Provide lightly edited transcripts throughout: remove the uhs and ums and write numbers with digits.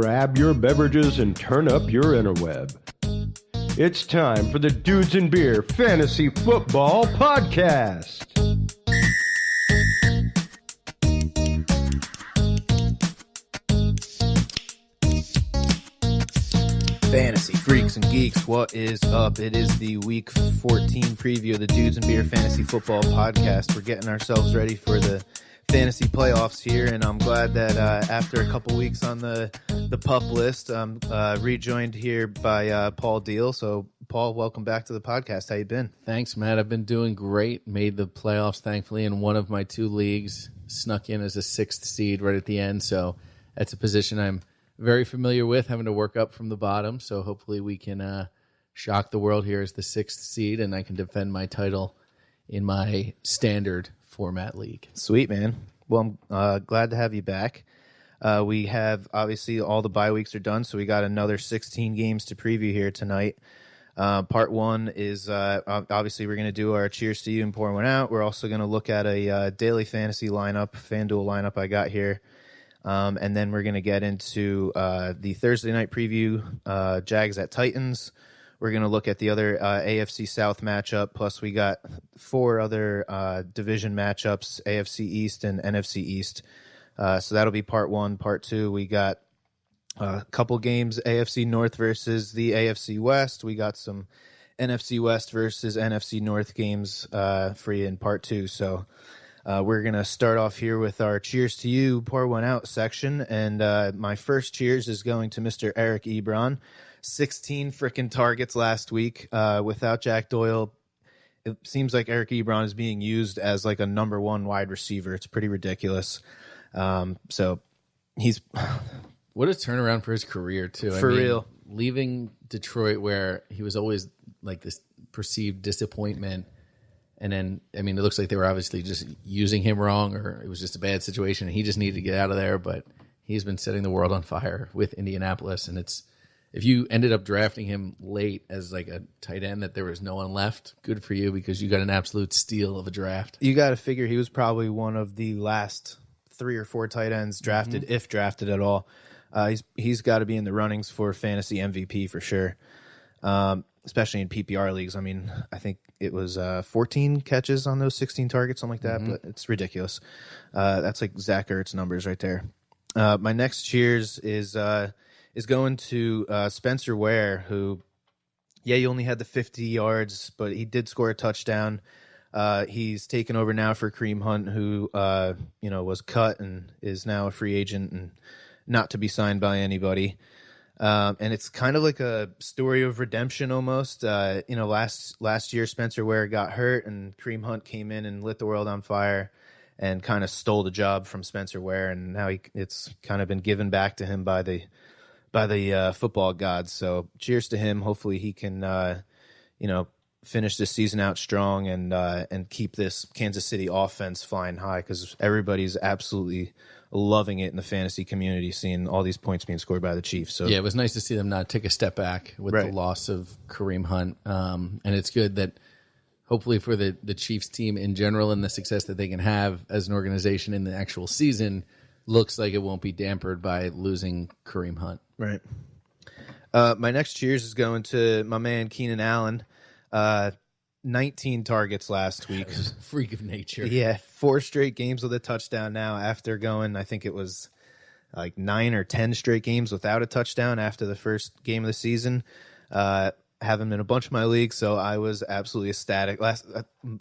grab your beverages and turn up your interweb. It's time for the Dudes and Beer Fantasy Football Podcast. Fantasy freaks and geeks, what is up? It is the Week 14 preview of the Dudes and Beer Fantasy Football Podcast. We're getting ourselves ready for the fantasy playoffs here, and I'm glad that after a couple weeks on the pup list, I'm rejoined here by Paul Deal. So, Paul, welcome back to the podcast. How you been? Thanks, Matt. I've been doing great. Made the playoffs, thankfully, in one of my two leagues. Snuck in as a sixth seed right at the end, so that's a position I'm very familiar with, having to work up from the bottom. So hopefully we can shock the world here as the sixth seed, and I can defend my title in my standard format league. Sweet, man. Well, I'm glad to have you back. We have, obviously, all the bye weeks are done, so we got another 16 games to preview here tonight. Part one is, obviously, we're going to do our cheers to you and pour one out. We're also going to look at a daily fantasy lineup, Fanduel lineup I got here. And then we're going to get into the Thursday night preview, Jags at Titans. We're going to look at the other AFC South matchup, plus we got four other division matchups, AFC East and NFC East. So that'll be part one. Part two, we got a couple games, AFC North versus the AFC West. We got some NFC West versus NFC North games for you in part two. So we're going to start off here with our cheers to you, pour one out section. And my first cheers is going to Mr. Eric Ebron. 16 freaking targets last week without Jack Doyle. It seems like Eric Ebron is being used as like a number one wide receiver. It's pretty ridiculous. So he's... What a turnaround for his career, too. For real. Leaving Detroit, where he was always like this perceived disappointment. And then, it looks like they were obviously just using him wrong, or it was just a bad situation, and he just needed to get out of there. But he's been setting the world on fire with Indianapolis. And if you ended up drafting him late as like a tight end that there was no one left, good for you, because you got an absolute steal of a draft. You got to figure he was probably one of the last 3 or 4 tight ends drafted, if drafted at all. He's got to be in the runnings for fantasy MVP for sure. Especially in PPR leagues. I think it was 14 catches on those 16 targets, something like that, but it's ridiculous. That's like Zach Ertz numbers right there. My next cheers is going to Spencer Ware, who, he only had the 50 yards, but he did score a touchdown. He's taken over now for Kareem Hunt, who was cut and is now a free agent and not to be signed by anybody. And it's kind of like a story of redemption almost. Last year Spencer Ware got hurt and Kareem Hunt came in and lit the world on fire and kind of stole the job from Spencer Ware, and now it's kind of been given back to him by the football gods. So cheers to him. Hopefully he can finish this season out strong and keep this Kansas City offense flying high, because everybody's absolutely loving it in the fantasy community, seeing all these points being scored by the Chiefs. So it was nice to see them not take a step back with the loss of Kareem Hunt. And it's good that hopefully for the Chiefs team in general and the success that they can have as an organization in the actual season, looks like it won't be dampered by losing Kareem Hunt. Right. My next cheers is going to my man Keenan Allen. 19 targets last week. Freak of nature. Yeah, 4 straight games with a touchdown now after going, I think it was like 9 or 10 straight games without a touchdown after the first game of the season. Have him in a bunch of my leagues, so I was absolutely ecstatic. Last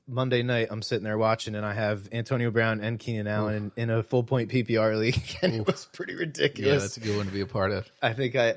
Monday night, I'm sitting there watching, and I have Antonio Brown and Keenan Allen in a full-point PPR league, and it was pretty ridiculous. Yeah, that's a good one to be a part of.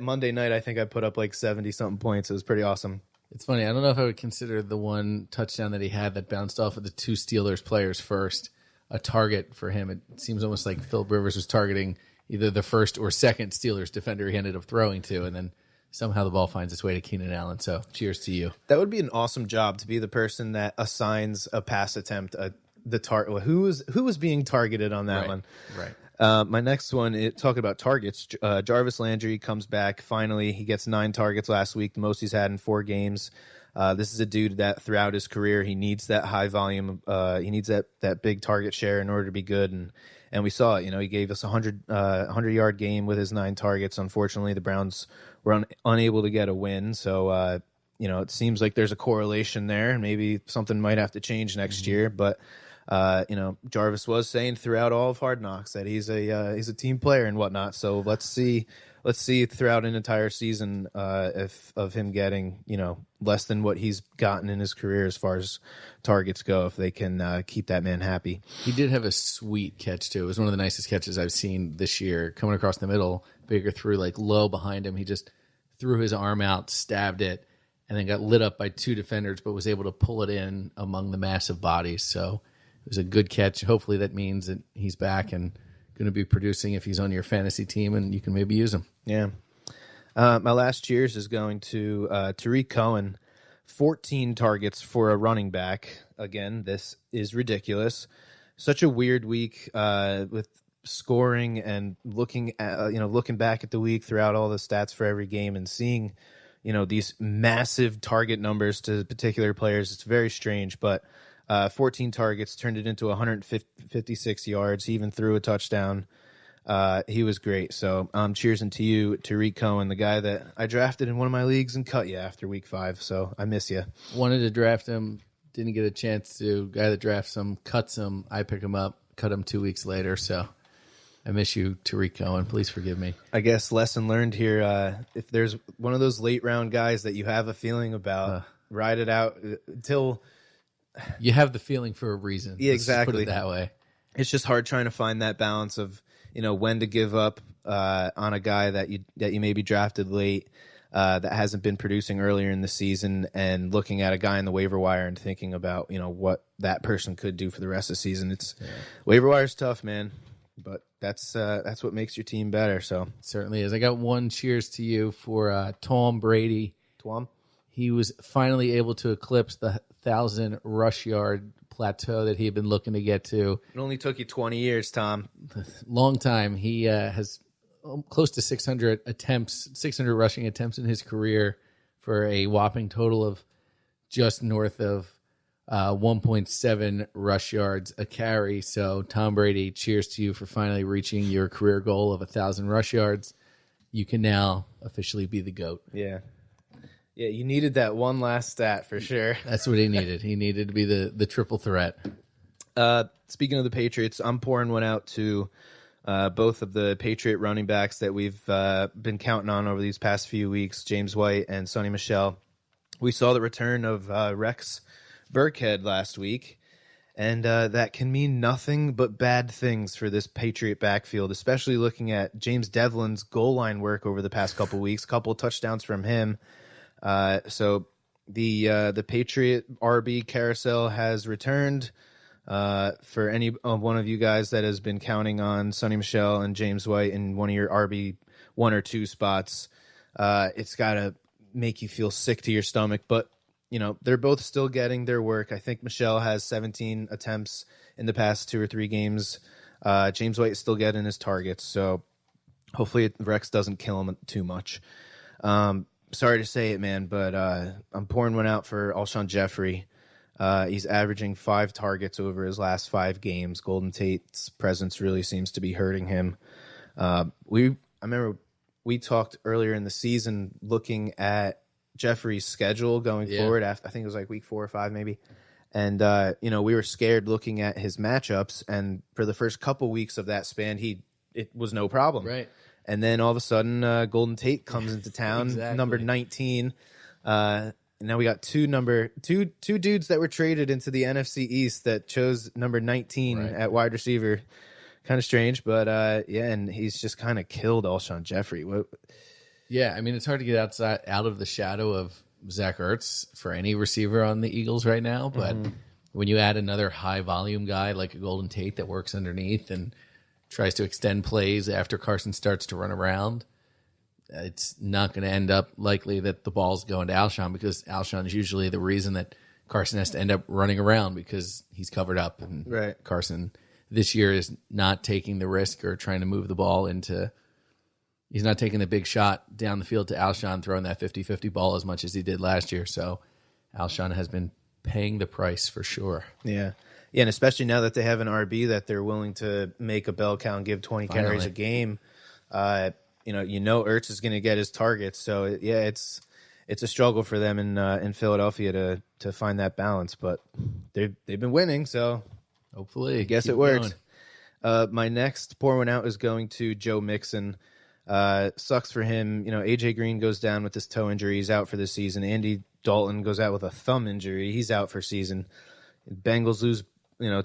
Monday night, I think I put up like 70-something points. It was pretty awesome. It's funny. I don't know if I would consider the one touchdown that he had that bounced off of the 2 Steelers players first a target for him. It seems almost like Philip Rivers was targeting either the first or second Steelers defender he ended up throwing to, and then somehow the ball finds its way to Keenan Allen. So cheers to you. That would be an awesome job, to be the person that assigns a pass attempt who was being targeted on that one. Right. My next one, talking about targets, Jarvis Landry comes back. Finally, he gets 9 targets last week, the most he's had in 4 games. This is a dude that throughout his career, he needs that high volume. He needs that big target share in order to be good. And we saw it. He gave us a 100-yard game with his 9 targets. Unfortunately, the Browns were unable to get a win. So, it seems like there's a correlation there, and maybe something might have to change next year. But Jarvis was saying throughout all of Hard Knocks that he's a team player and whatnot. So let's see throughout an entire season of him getting less than what he's gotten in his career as far as targets go, if they can keep that man happy. He did have a sweet catch too. It was one of the nicest catches I've seen this year, coming across the middle. Baker threw like low behind him. He just threw his arm out, stabbed it, and then got lit up by 2 defenders, but was able to pull it in among the massive bodies. So it was a good catch. Hopefully that means that he's back and going to be producing if he's on your fantasy team, and you can maybe use him. Yeah. My last cheers is going to Tariq Cohen. 14 targets for a running back. Again, this is ridiculous. Such a weird week with scoring and looking back at the week throughout all the stats for every game and seeing these massive target numbers to particular players. It's very strange, but 14 targets turned it into 156 yards. He even threw a touchdown. He was great. So cheers to you, Tariq Cohen, the guy that I drafted in one of my leagues and cut you after week 5. So I miss you. Wanted to draft him, didn't get a chance to. Guy that drafts him, cuts him. I pick him up, cut him 2 weeks later. So I miss you, Tariq Cohen. Please forgive me. I guess lesson learned here. If there's one of those late round guys that you have a feeling about, ride it out until you have the feeling for a reason. Yeah, Let's exactly. Put it that way. It's just hard trying to find that balance of when to give up on a guy that you maybe drafted late that hasn't been producing earlier in the season, and looking at a guy in the waiver wire and thinking about what that person could do for the rest of the season. Waiver wire's tough, man, but that's what makes your team better. So Certainly is. I got one cheers to you for Tom Brady. Twom. He was finally able to eclipse the 1,000 rush yard plateau that he had been looking to get to. It only took you 20 years, Tom. Long time. He has close to 600 rushing attempts in his career for a whopping total of just north of 1.7 rush yards a carry. So Tom Brady, cheers to you for finally reaching your career goal of 1,000 rush yards. You can now officially be the GOAT. Yeah. Yeah, you needed that one last stat for sure. That's what he needed. He needed to be the triple threat. Speaking of the Patriots, I'm pouring one out to both of the Patriot running backs that we've been counting on over these past few weeks, James White and Sonny Michel. We saw the return of Rex Burkhead last week, and that can mean nothing but bad things for this Patriot backfield, especially looking at James Devlin's goal line work over the past couple weeks, couple touchdowns from him. So the Patriot RB carousel has returned. For any one of you guys that has been counting on Sonny Michel and James White in one of your RB 1 or 2 spots, it's got to make you feel sick to your stomach. But they're both still getting their work. I think Michel has 17 attempts in the past 2 or 3 games. James White is still getting his targets, so hopefully Rex doesn't kill him too much. Sorry to say it, man, but I'm pouring one out for Alshon Jeffrey. He's averaging 5 targets over his last 5 games. Golden Tate's presence really seems to be hurting him. I remember we talked earlier in the season looking at Jeffrey's schedule going forward. After, I think it was like week 4 or 5 maybe. And, we were scared looking at his matchups. And for the first couple weeks of that span, it was no problem. Right. And then all of a sudden, Golden Tate comes into town, Exactly. number 19. And now we got two dudes that were traded into the NFC East that chose number 19 at wide receiver. Kind of strange, but and he's just kind of killed Alshon Jeffrey. Yeah, I mean, it's hard to get out of the shadow of Zach Ertz for any receiver on the Eagles right now. But when you add another high volume guy like a Golden Tate that works underneath and tries to extend plays after Carson starts to run around, it's not going to end up likely that the ball's going to Alshon, because Alshon is usually the reason that Carson has to end up running around because he's covered up. And Carson this year is not taking the risk or trying to move the ball into – he's not taking the big shot down the field to Alshon, throwing that 50-50 ball as much as he did last year. So Alshon has been paying the price for sure. Yeah. Yeah, and especially now that they have an RB that they're willing to make a bell cow and give 20 carries a game, Ertz is going to get his targets. So, it's a struggle for them in Philadelphia to find that balance. But they've been winning, so hopefully. I guess it works. My next pour one out is going to Joe Mixon. Sucks for him. AJ Green goes down with this toe injury. He's out for the season. Andy Dalton goes out with a thumb injury. He's out for season. Bengals lose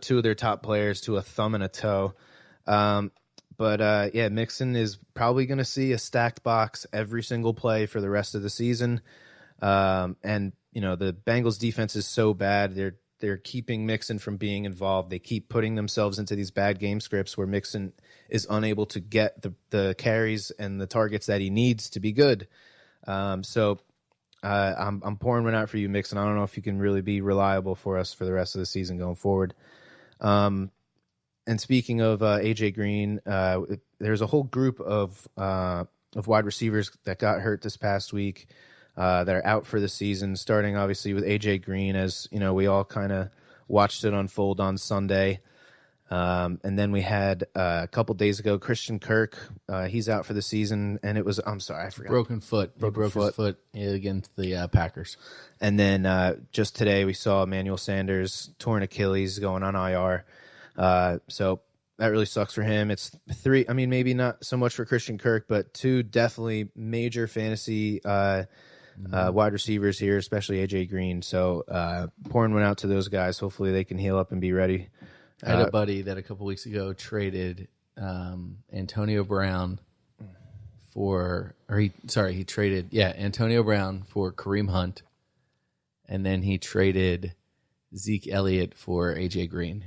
two of their top players to a thumb and a toe. But Mixon is probably going to see a stacked box every single play for the rest of the season. The Bengals defense is so bad. They're keeping Mixon from being involved. They keep putting themselves into these bad game scripts where Mixon is unable to get the carries and the targets that he needs to be good. I'm pouring one out for you, Mixon. I don't know if you can really be reliable for us for the rest of the season going forward. And speaking of AJ Green, there's a whole group of wide receivers that got hurt this past week that are out for the season, starting obviously with AJ Green, as we all kind of watched it unfold on Sunday. And then we had a couple days ago, Christian Kirk. He's out for the season, and I forgot. Broken foot. He broke his foot against the Packers. And then just today we saw Emmanuel Sanders, torn Achilles, going on IR. So that really sucks for him. It's 3, maybe not so much for Christian Kirk, but 2 definitely major fantasy wide receivers here, especially AJ Green. So pouring one out to those guys. Hopefully they can heal up and be ready. I had a buddy that a couple weeks ago traded Antonio Brown he traded Antonio Brown for Kareem Hunt, and then he traded Zeke Elliott for AJ Green.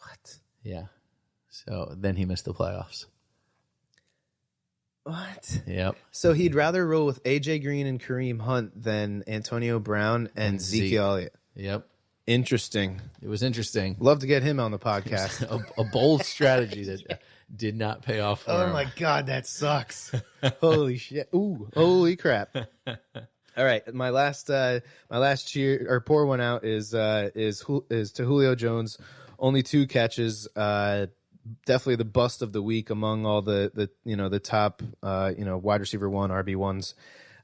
What? Yeah. So then he missed the playoffs. What? Yep. So he'd rather roll with AJ Green and Kareem Hunt than Antonio Brown and Zeke Elliott. Yep. Interesting. It was interesting. Love to get him on the podcast. a bold strategy that did not pay off for him. Oh my God, that sucks. Holy shit. Ooh, holy crap. All right, my last cheer or pour one out is to Julio Jones. Only 2 catches. Definitely the bust of the week among all the top wide receiver 1 RB1s.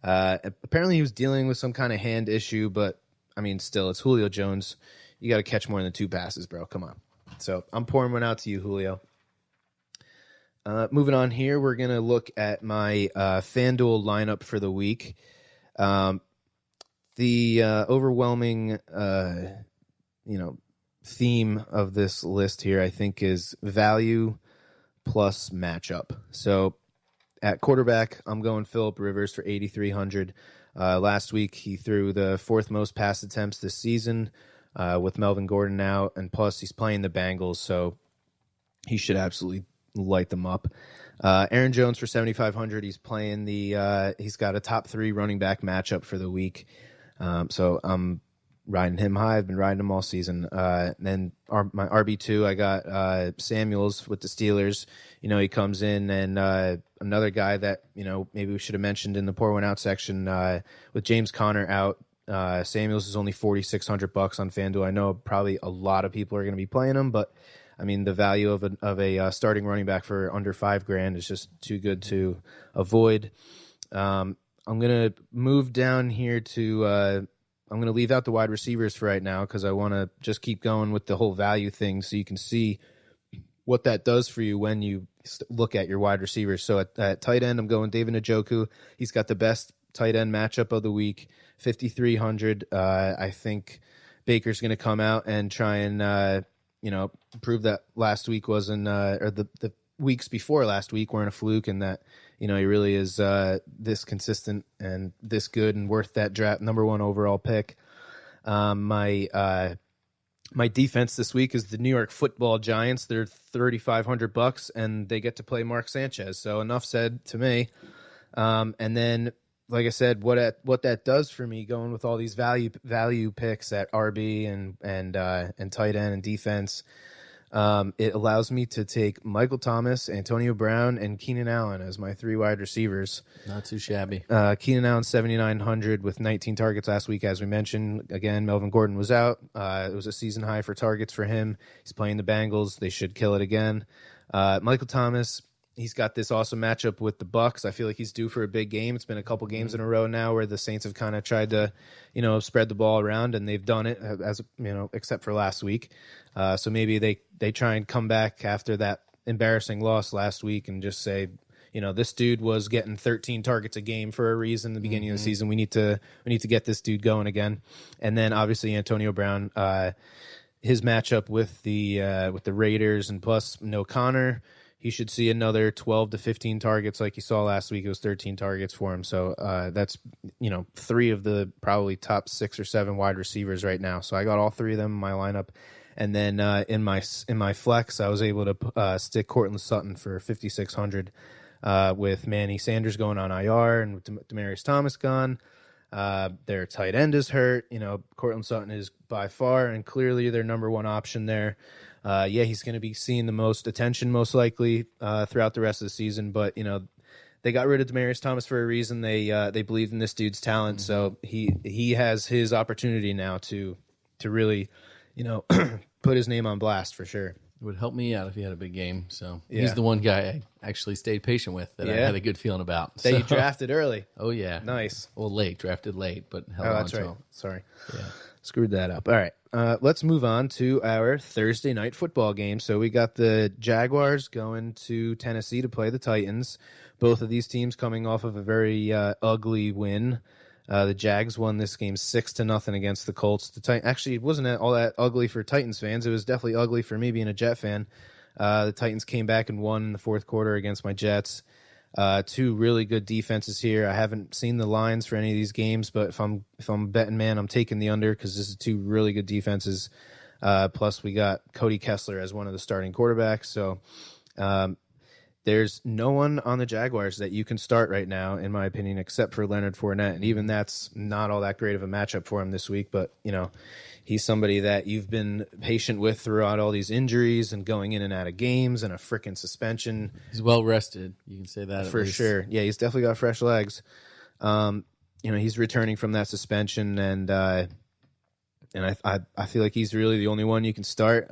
Apparently he was dealing with some kind of hand issue, but still, it's Julio Jones. You got to catch more than 2 passes, bro. Come on. So I'm pouring one out to you, Julio. Moving on here, we're going to look at my FanDuel lineup for the week. The overwhelming, theme of this list here, I think, is value plus matchup. So at quarterback, I'm going Phillip Rivers for 8,300. Last week, he threw the 4th most pass attempts this season with Melvin Gordon out, and plus he's playing the Bengals, so he should absolutely light them up. Aaron Jones for 7,500. He's playing he's got a top 3 running back matchup for the week, so I'm riding him high. I've been riding him all season. Then my RB2, I got Samuels with the Steelers. He comes in, and another guy that maybe we should have mentioned in the pour one out section with James Conner out. Samuels is only $4,600 on FanDuel. I know probably a lot of people are going to be playing him, but the value of a starting running back for under $5,000 is just too good to avoid. I'm going to move down here to. I'm going to leave out the wide receivers for right now because I want to just keep going with the whole value thing so you can see what that does for you when you look at your wide receivers. So at tight end, I'm going David Njoku. He's got the best tight end matchup of the week, 5,300. I think Baker's going to come out and try and, prove that last week wasn't, or the weeks before last week weren't a fluke, and that, he really is this consistent and this good and worth that draft number 1 overall pick. My defense this week is the New York Football Giants. They're $3,500 and they get to play Mark Sanchez. So enough said to me. And then, like I said, what that does for me going with all these value picks at RB and tight end and defense. It allows me to take Michael Thomas, Antonio Brown, and Keenan Allen as my 3 wide receivers. Not too shabby. Keenan Allen 7,900 with 19 targets last week, as we mentioned. Again, Melvin Gordon was out. It was a season high for targets for him. He's playing the Bengals. They should kill it again. Michael Thomas, he's got this awesome matchup with the Bucs. I feel like he's due for a big game. It's been a couple games in a row now where the Saints have kind of tried to, spread the ball around, and they've done it, as except for last week. So maybe they try and come back after that embarrassing loss last week and just say, this dude was getting 13 targets a game for a reason at the beginning of the season. We need to get this dude going again. And then obviously Antonio Brown, his matchup with the Raiders, and plus no Connor, he should see another 12 to 15 targets like you saw last week. It was 13 targets for him. So that's 3 of the probably top 6 or 7 wide receivers right now. So I got all 3 of them in my lineup. And then in my flex, I was able to stick Cortland Sutton for 5,600 with Manny Sanders going on IR and with Demaryius Thomas gone. Their tight end is hurt. Cortland Sutton is by far and clearly their number 1 option there. He's going to be seeing the most attention most likely throughout the rest of the season. But, they got rid of Demaryius Thomas for a reason. They believed in this dude's talent. So he has his opportunity now to really put his name on blast for sure. It would help me out if he had a big game. So he's the one guy I actually stayed patient with that I had a good feeling about. That you drafted early. Oh, yeah. Nice. Well, drafted late, but held on that's to right. him. Sorry. Yeah. Screwed that up. All right. Let's move on to our Thursday night football game. So we got the Jaguars going to Tennessee to play the Titans. Both of these teams coming off of a very ugly win. The Jags won this game 6-0 against the Colts. Actually, it wasn't all that ugly for Titans fans. It was definitely ugly for me being a Jet fan. The Titans came back and won in the fourth quarter against my Jets. 2 really good defenses here. I haven't seen the lines for any of these games, but if I'm a betting man, I'm taking the under because this is 2 really good defenses. Plus, we got Cody Kessler as one of the starting quarterbacks. So there's no one on the Jaguars that you can start right now, in my opinion, except for Leonard Fournette. And even that's not all that great of a matchup for him this week. But, he's somebody that you've been patient with throughout all these injuries and going in and out of games and a freaking suspension. He's well rested. You can say that for sure. Yeah, he's definitely got fresh legs. He's returning from that suspension, and I feel like he's really the only one you can start.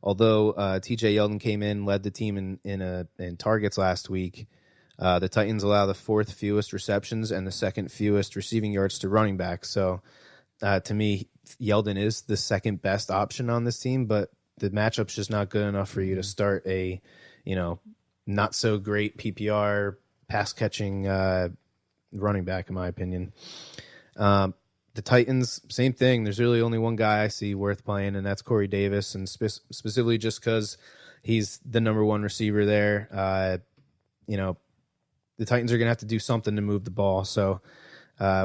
Although T.J. Yeldon came in, led the team in targets last week, the Titans allow the 4th fewest receptions and the 2nd fewest receiving yards to running backs. So to me, Yeldon is the 2nd best option on this team, but the matchup's just not good enough for you to start a not so great PPR pass catching running back, in my opinion. The Titans, same thing. There's really only one guy I see worth playing, and that's Corey Davis, and specifically just because he's the number 1 receiver there. The Titans are going to have to do something to move the ball. So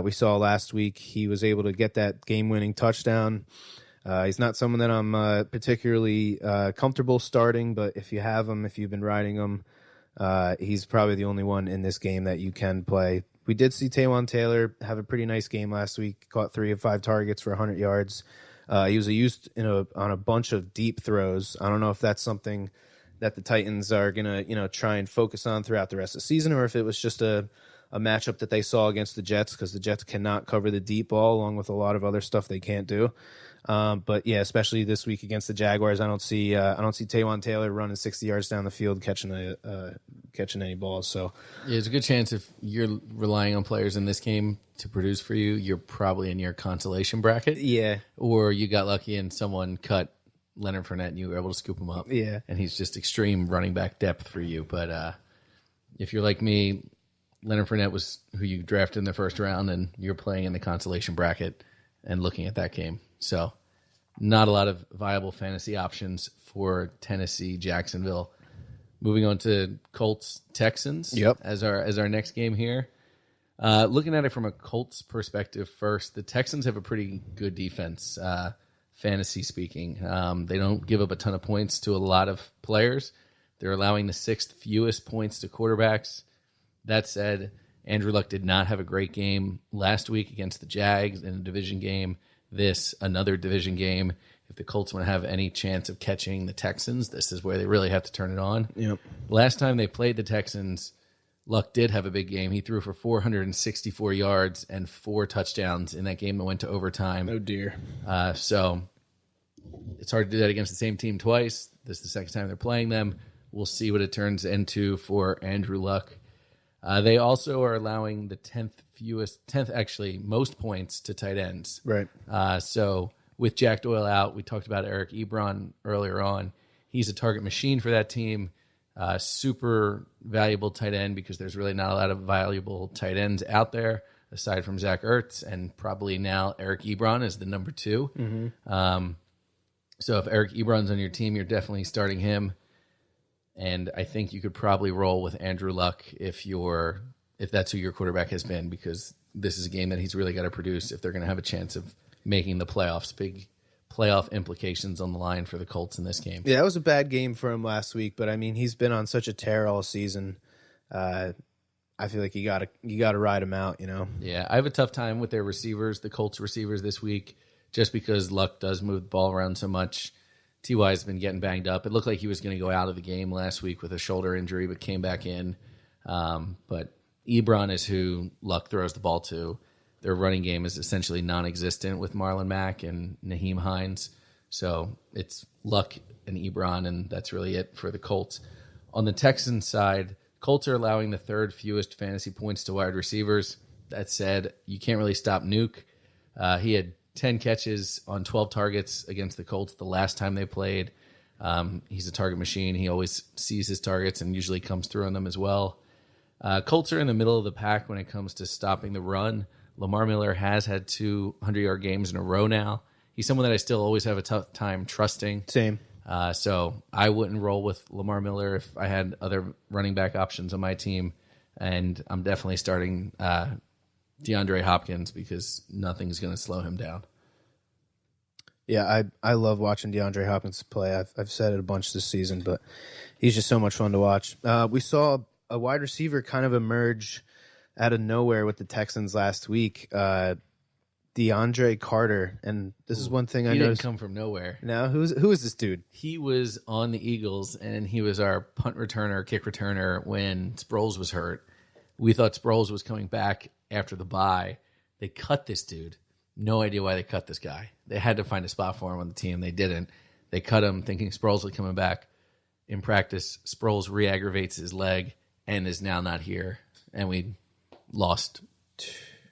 we saw last week he was able to get that game-winning touchdown. He's not someone that I'm particularly comfortable starting, but if you have him, if you've been riding him, he's probably the only one in this game that you can play. We did see Taywan Taylor have a pretty nice game last week. Caught 3 of 5 targets for 100 yards. He was used on a bunch of deep throws. I don't know if that's something that the Titans are gonna try and focus on throughout the rest of the season, or if it was just a matchup that they saw against the Jets, because the Jets cannot cover the deep ball, along with a lot of other stuff they can't do. But yeah, especially this week against the Jaguars, I don't see Taywan Taylor running 60 yards down the field catching any balls. So yeah, there's a good chance if you're relying on players in this game to produce for you, you're probably in your consolation bracket. Yeah, or you got lucky and someone cut Leonard Fournette and you were able to scoop him up. Yeah, and he's just extreme running back depth for you. But if you're like me, Leonard Fournette was who you drafted in the first round, and you're playing in the consolation bracket and looking at that game. So not a lot of viable fantasy options for Tennessee, Jacksonville. Moving on to Colts, Texans. Yep. As our next game here. Looking at it from a Colts perspective first, the Texans have a pretty good defense, fantasy speaking. They don't give up a ton of points to a lot of players. They're allowing the 6th fewest points to quarterbacks. That said, Andrew Luck did not have a great game last week against the Jags in a division game. Another division game. if the Colts want to have any chance of catching the Texans, this is where they really have to turn it on. Yep. Last time they played the Texans, Luck did have a big game. He threw for 464 yards and 4 touchdowns in that game that went to overtime. Oh, dear. So it's hard to do that against the same team twice. This is the second time they're playing them. We'll see what it turns into for Andrew Luck. They also are allowing the 10th actually, most points to tight ends. Right. So with Jack Doyle out, we talked about Eric Ebron earlier on. He's a target machine for that team. Super valuable tight end because there's really not a lot of valuable tight ends out there aside from Zach Ertz, and probably now Eric Ebron is the number 2. Mm-hmm. So if Eric Ebron's on your team, you're definitely starting him. And I think you could probably roll with Andrew Luck if that's who your quarterback has been, because this is a game that he's really got to produce if they're going to have a chance of making the playoffs. Big playoff implications on the line for the Colts in this game. Yeah, that was a bad game for him last week, but I mean, he's been on such a tear all season. I feel like you gotta ride him out, you know. Yeah, I have a tough time with their receivers, the Colts receivers this week, just because Luck does move the ball around so much. T.Y. has been getting banged up. It looked like he was going to go out of the game last week with a shoulder injury, but came back in. But Ebron is who Luck throws the ball to. Their running game is essentially non-existent with Marlon Mack and Naheem Hines. So it's Luck and Ebron, and that's really it for the Colts. On the Texans side, Colts are allowing the 3rd fewest fantasy points to wide receivers. That said, you can't really stop Nuke. He had 10 catches on 12 targets against the Colts the last time they played. He's a target machine. He always sees his targets and usually comes through on them as well. Colts are in the middle of the pack when it comes to stopping the run. Lamar Miller has had 2 100-yard games in a row now. He's someone that I still always have a tough time trusting. Same. So I wouldn't roll with Lamar Miller if I had other running back options on my team. And I'm definitely starting DeAndre Hopkins because nothing's going to slow him down. Yeah, I love watching DeAndre Hopkins play. I've said it a bunch this season, but he's just so much fun to watch. We saw a wide receiver kind of emerge out of nowhere with the Texans last week, DeAndre Carter, and this is one thing I noticed. He didn't come from nowhere. Now, who is this dude? He was on the Eagles, and he was our punt returner, kick returner when Sproles was hurt. We thought Sproles was coming back after the bye. They cut this dude. No idea why they cut this guy. They had to find a spot for him on the team. They didn't. They cut him thinking Sproles was coming back. In practice, Sproles re-aggravates his leg and is now not here. And we lost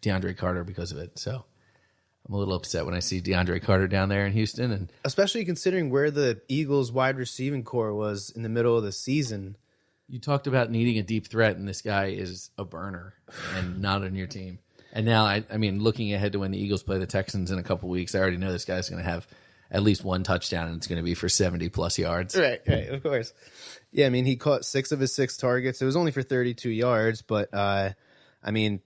DeAndre Carter because of it. So I'm a little upset when I see DeAndre Carter down there in Houston. And especially considering where the Eagles wide receiving core was in the middle of the season. You talked about needing a deep threat, and this guy is a burner and not on your team. And now, I mean, looking ahead to when the Eagles play the Texans in a couple weeks, I already know this guy's going to have at least 1 touchdown, and it's going to be for 70-plus yards. Right, of course. Yeah, I mean, he caught 6 of his 6 targets. It was only for 32 yards, but, I mean,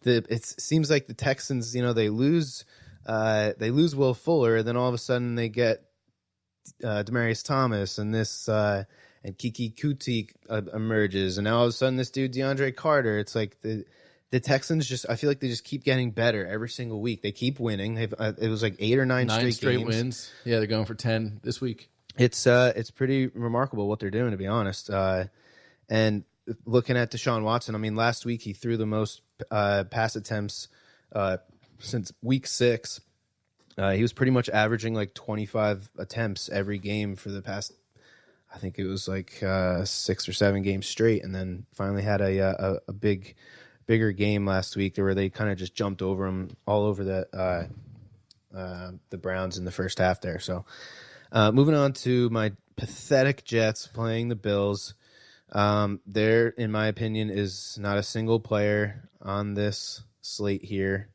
it seems like the Texans, you know, they lose Will Fuller, and then all of a sudden they get Demaryius Thomas, and this and Kiki Kuti emerges, and now all of a sudden this dude DeAndre Carter. It's like the Texans just, I feel like they just keep getting better every single week. They keep winning. It was like 8 or 9 straight games. Wins. Yeah, they're going for 10 this week. It's pretty remarkable what they're doing, to be honest. And looking at Deshaun Watson, I mean, last week he threw the most pass attempts since week 6. He was pretty much averaging like 25 attempts every game for the past, I think it was like 6 or 7 games straight, and then finally had a bigger game last week where they kind of just jumped over him all over the Browns in the first half there. So moving on to my pathetic Jets playing the Bills. There, in my opinion, is not a single player on this slate here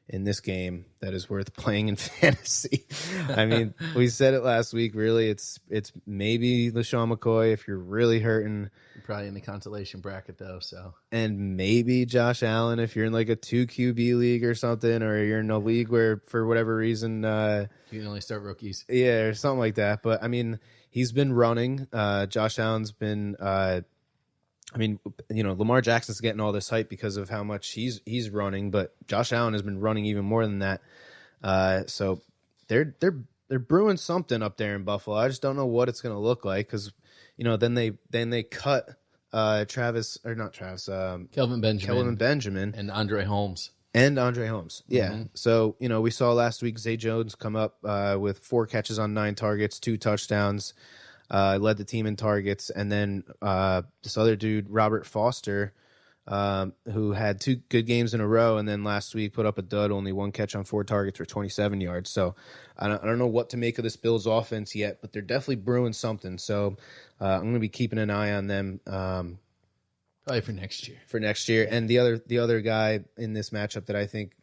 in this game that is worth playing in fantasy. I mean, we said it last week. Really, it's maybe LaShawn McCoy if you're really hurting. You're probably in the consolation bracket though, so. And maybe Josh Allen if you're in like a 2 QB league or something, or you're in a league where for whatever reason you can only start rookies. Yeah, or something like that. But I mean, he's been running. Josh Allen's been. I mean, you know, Lamar Jackson's getting all this hype because of how much he's running, but Josh Allen has been running even more than that. So they're brewing something up there in Buffalo. I just don't know what it's going to look like because, then they cut Kelvin Benjamin and Andre Holmes. Yeah. Mm-hmm. So, we saw last week Zay Jones come up with 4 catches on 9 targets, 2 touchdowns, led the team in targets. And then this other dude, Robert Foster, who had 2 good games in a row, and then last week put up a dud, only 1 catch on 4 targets for 27 yards. So I don't know what to make of this Bills offense yet, but they're definitely brewing something. So I'm going to be keeping an eye on them. Probably for next year. And the other guy in this matchup that I think,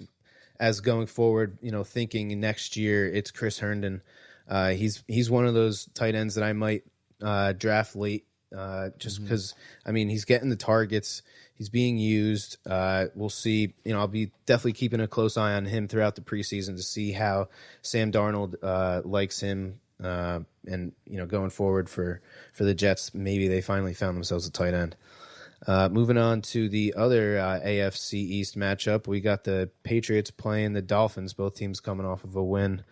as going forward, thinking next year, it's Chris Herndon. He's one of those tight ends that I might draft late, just because he's getting the targets, he's being used. We'll see. I'll be definitely keeping a close eye on him throughout the preseason to see how Sam Darnold likes him. And going forward for the Jets, maybe they finally found themselves a tight end. Moving on to the other AFC East matchup, we got the Patriots playing the Dolphins, both teams coming off of a win.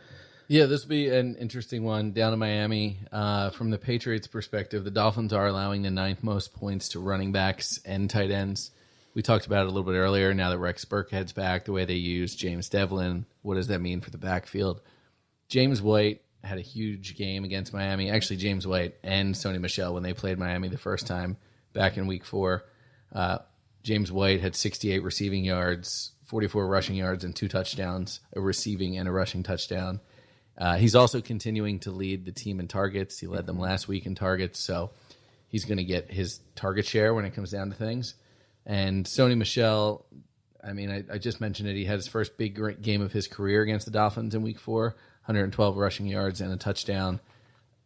Yeah, this will be an interesting one down in Miami. From the Patriots' perspective, the Dolphins are allowing the 9th most points to running backs and tight ends. We talked about it a little bit earlier. Now that Rex Burkhead's back, the way they use James Devlin, what does that mean for the backfield? James White had a huge game against Miami. Actually, James White and Sony Michel when they played Miami the first time back in week 4. James White had 68 receiving yards, 44 rushing yards, and 2 touchdowns, a receiving and a rushing touchdown. He's also continuing to lead the team in targets. He led them last week in targets, so he's going to get his target share when it comes down to things. And Sony Michel, I just mentioned it. He had his first big game of his career against the Dolphins in week 4, 112 rushing yards and a touchdown.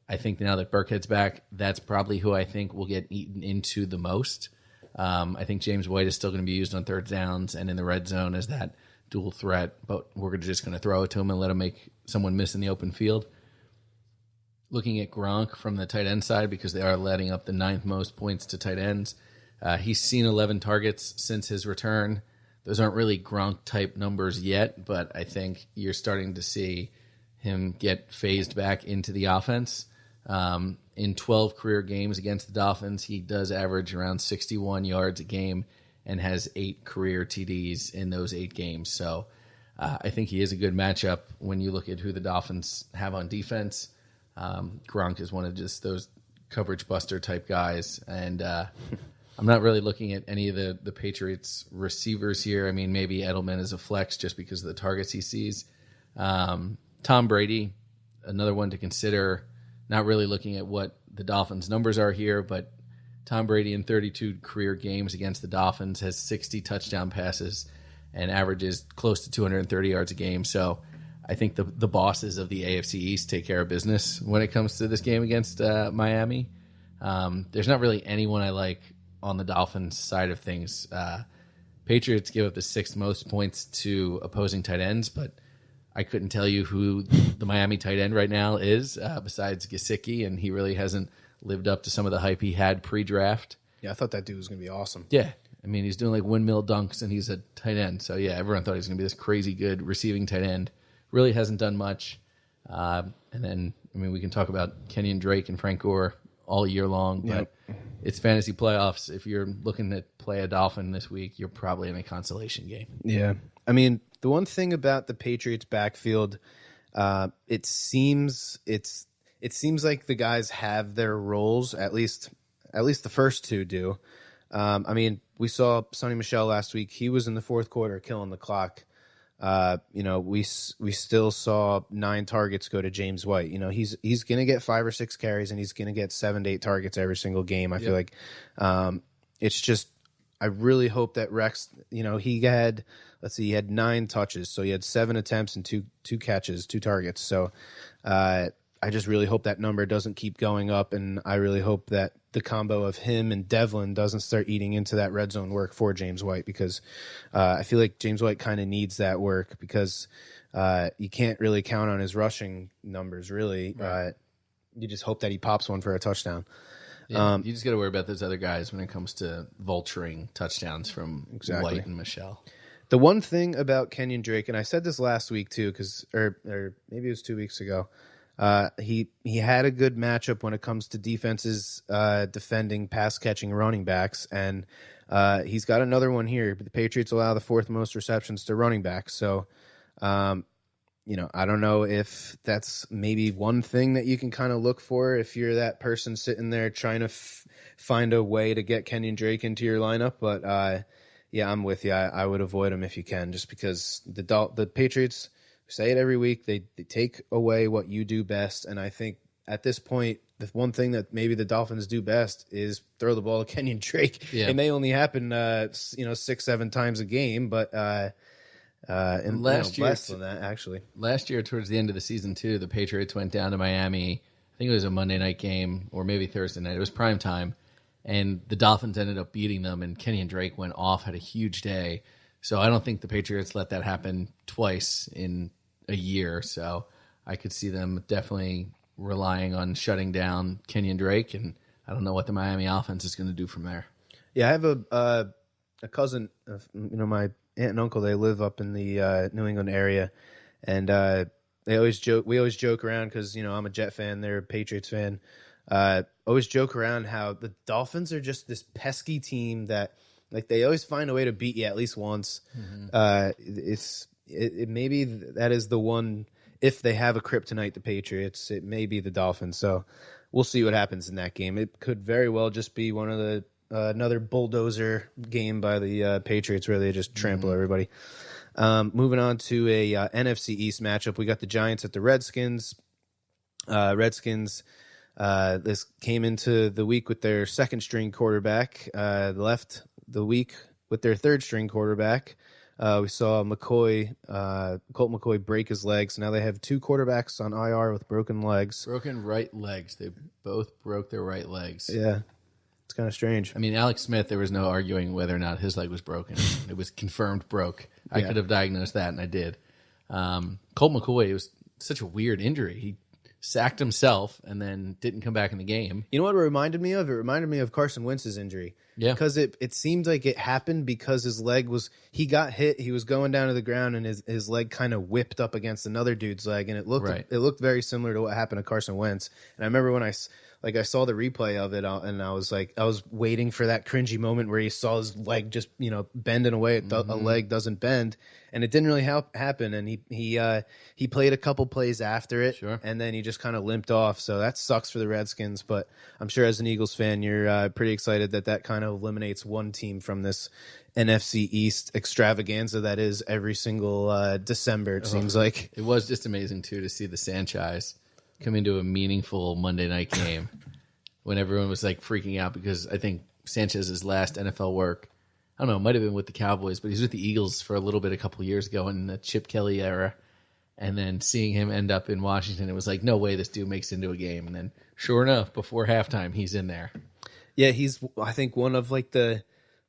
I think now that Burkhead's back, that's probably who I think will get eaten into the most. I think James White is still going to be used on 3rd downs and in the red zone as that dual threat, but we're just going to throw it to him and let him make someone miss in the open field. Looking at Gronk from the tight end side, because they are letting up the 9th most points to tight ends, he's seen 11 targets since his return. Those aren't really Gronk-type numbers yet, but I think you're starting to see him get phased back into the offense. In 12 career games against the Dolphins, he does average around 61 yards a game and has 8 career TDs in those 8 games. So I think he is a good matchup when you look at who the Dolphins have on defense. Gronk is one of just those coverage buster type guys. And I'm not really looking at any of the Patriots receivers here. Maybe Edelman is a flex just because of the targets he sees. Tom Brady, another one to consider. Not really looking at what the Dolphins' numbers are here, but Tom Brady in 32 career games against the Dolphins has 60 touchdown passes and averages close to 230 yards a game. So I think the bosses of the AFC East take care of business when it comes to this game against Miami. There's not really anyone I like on the Dolphins side of things. Patriots give up the 6th most points to opposing tight ends, but I couldn't tell you who the Miami tight end right now is besides Gesicki, and he really hasn't lived up to some of the hype he had pre-draft. Yeah, I thought that dude was going to be awesome. Yeah. He's doing like windmill dunks, and he's a tight end. So, yeah, everyone thought he was going to be this crazy good receiving tight end. Really hasn't done much. And then, we can talk about Kenyon Drake and Frank Gore all year long, but it's fantasy playoffs. If you're looking to play a Dolphin this week, you're probably in a consolation game. Yeah. The one thing about the Patriots backfield, it seems like the guys have their roles, at least the first 2 do. We saw Sony Michel last week. He was in the 4th quarter killing the clock. We still saw 9 targets go to James White. He's going to get 5 or 6 carries, and he's going to get 7 to 8 targets every single game. I feel like it's just, I really hope that Rex, he had 9 touches, so he had 7 attempts and two catches, 2 targets. So I just really hope that number doesn't keep going up, and I really hope that the combo of him and Devlin doesn't start eating into that red zone work for James White, because I feel like James White kind of needs that work, because you can't really count on his rushing numbers, really. Right. You just hope that he pops one for a touchdown. Yeah, you just got to worry about those other guys when it comes to vulturing touchdowns from White and Michel. The one thing about Kenyon Drake, and I said this last week too, or maybe it was 2 weeks ago, He had a good matchup when it comes to defenses defending pass catching running backs, and he's got another one here. The Patriots allow the 4th most receptions to running backs, so I don't know if that's maybe one thing that you can kind of look for if you're that person sitting there trying to find a way to get Kenyon Drake into your lineup. But yeah, I'm with you. I would avoid him if you can, just because the Patriots, we say it every week, they take away what you do best. And I think at this point, the one thing that maybe the Dolphins do best is throw the ball to Kenyon Drake. Yeah. It may only happen 6-7 times a game, but and last year, less than that, actually. Last year, towards the end of the season, too, the Patriots went down to Miami. I think it was a Monday night game, or maybe Thursday night. It was prime time, and the Dolphins ended up beating them, and Kenyon Drake went off, had a huge day. So I don't think the Patriots let that happen twice in a year. So I could see them definitely relying on shutting down Kenyon Drake, and I don't know what the Miami offense is going to do from there. Yeah, I have a cousin, my aunt and uncle. They live up in the New England area, and they always joke. We always joke around because I'm a Jet fan, they're a Patriots fan. Always joke around how the Dolphins are just this pesky team that they always find a way to beat you at least once. Mm-hmm. Maybe that is the one. If they have a kryptonite, the Patriots, it may be the Dolphins. So we'll see what happens in that game. It could very well just be one of the another bulldozer game by the Patriots where they just trample everybody. Moving on to a NFC East matchup, we got the Giants at the Redskins. Redskins this came into the week with their second-string quarterback. Left the week with their third-string quarterback. We saw Colt McCoy break his legs. Now they have 2 quarterbacks on IR with broken legs. Broken right legs. They both broke their right legs. Yeah. It's kind of strange. I mean, Alex Smith, there was no arguing whether or not his leg was broken. It was confirmed broke. I could have diagnosed that, and I did. Colt McCoy, it was such a weird injury. He sacked himself and then didn't come back in the game. You know what it reminded me of? It reminded me of Carson Wentz's injury. Yeah. Because it seemed like it happened because his leg he got hit, he was going down to the ground, and his leg kind of whipped up against another dude's leg, and it looked very similar to what happened to Carson Wentz. And I remember when I saw the replay of it, and I was waiting for that cringy moment where he saw his leg just bending away. A leg doesn't bend, and it didn't really happen. And he played a couple plays after it, sure, and then he just kind of limped off. So that sucks for the Redskins. But I'm sure as an Eagles fan, you're pretty excited that kind of eliminates one team from this NFC East extravaganza that is every single December. It seems like it was just amazing too to see the Sanchez come into a meaningful Monday night game when everyone was freaking out because I think Sanchez's last NFL work, I don't know, it might have been with the Cowboys, but he was with the Eagles for a little bit a couple years ago in the Chip Kelly era. And then seeing him end up in Washington, it was like, no way this dude makes it into a game. And then sure enough, before halftime, he's in there. Yeah, he's, I think, one of the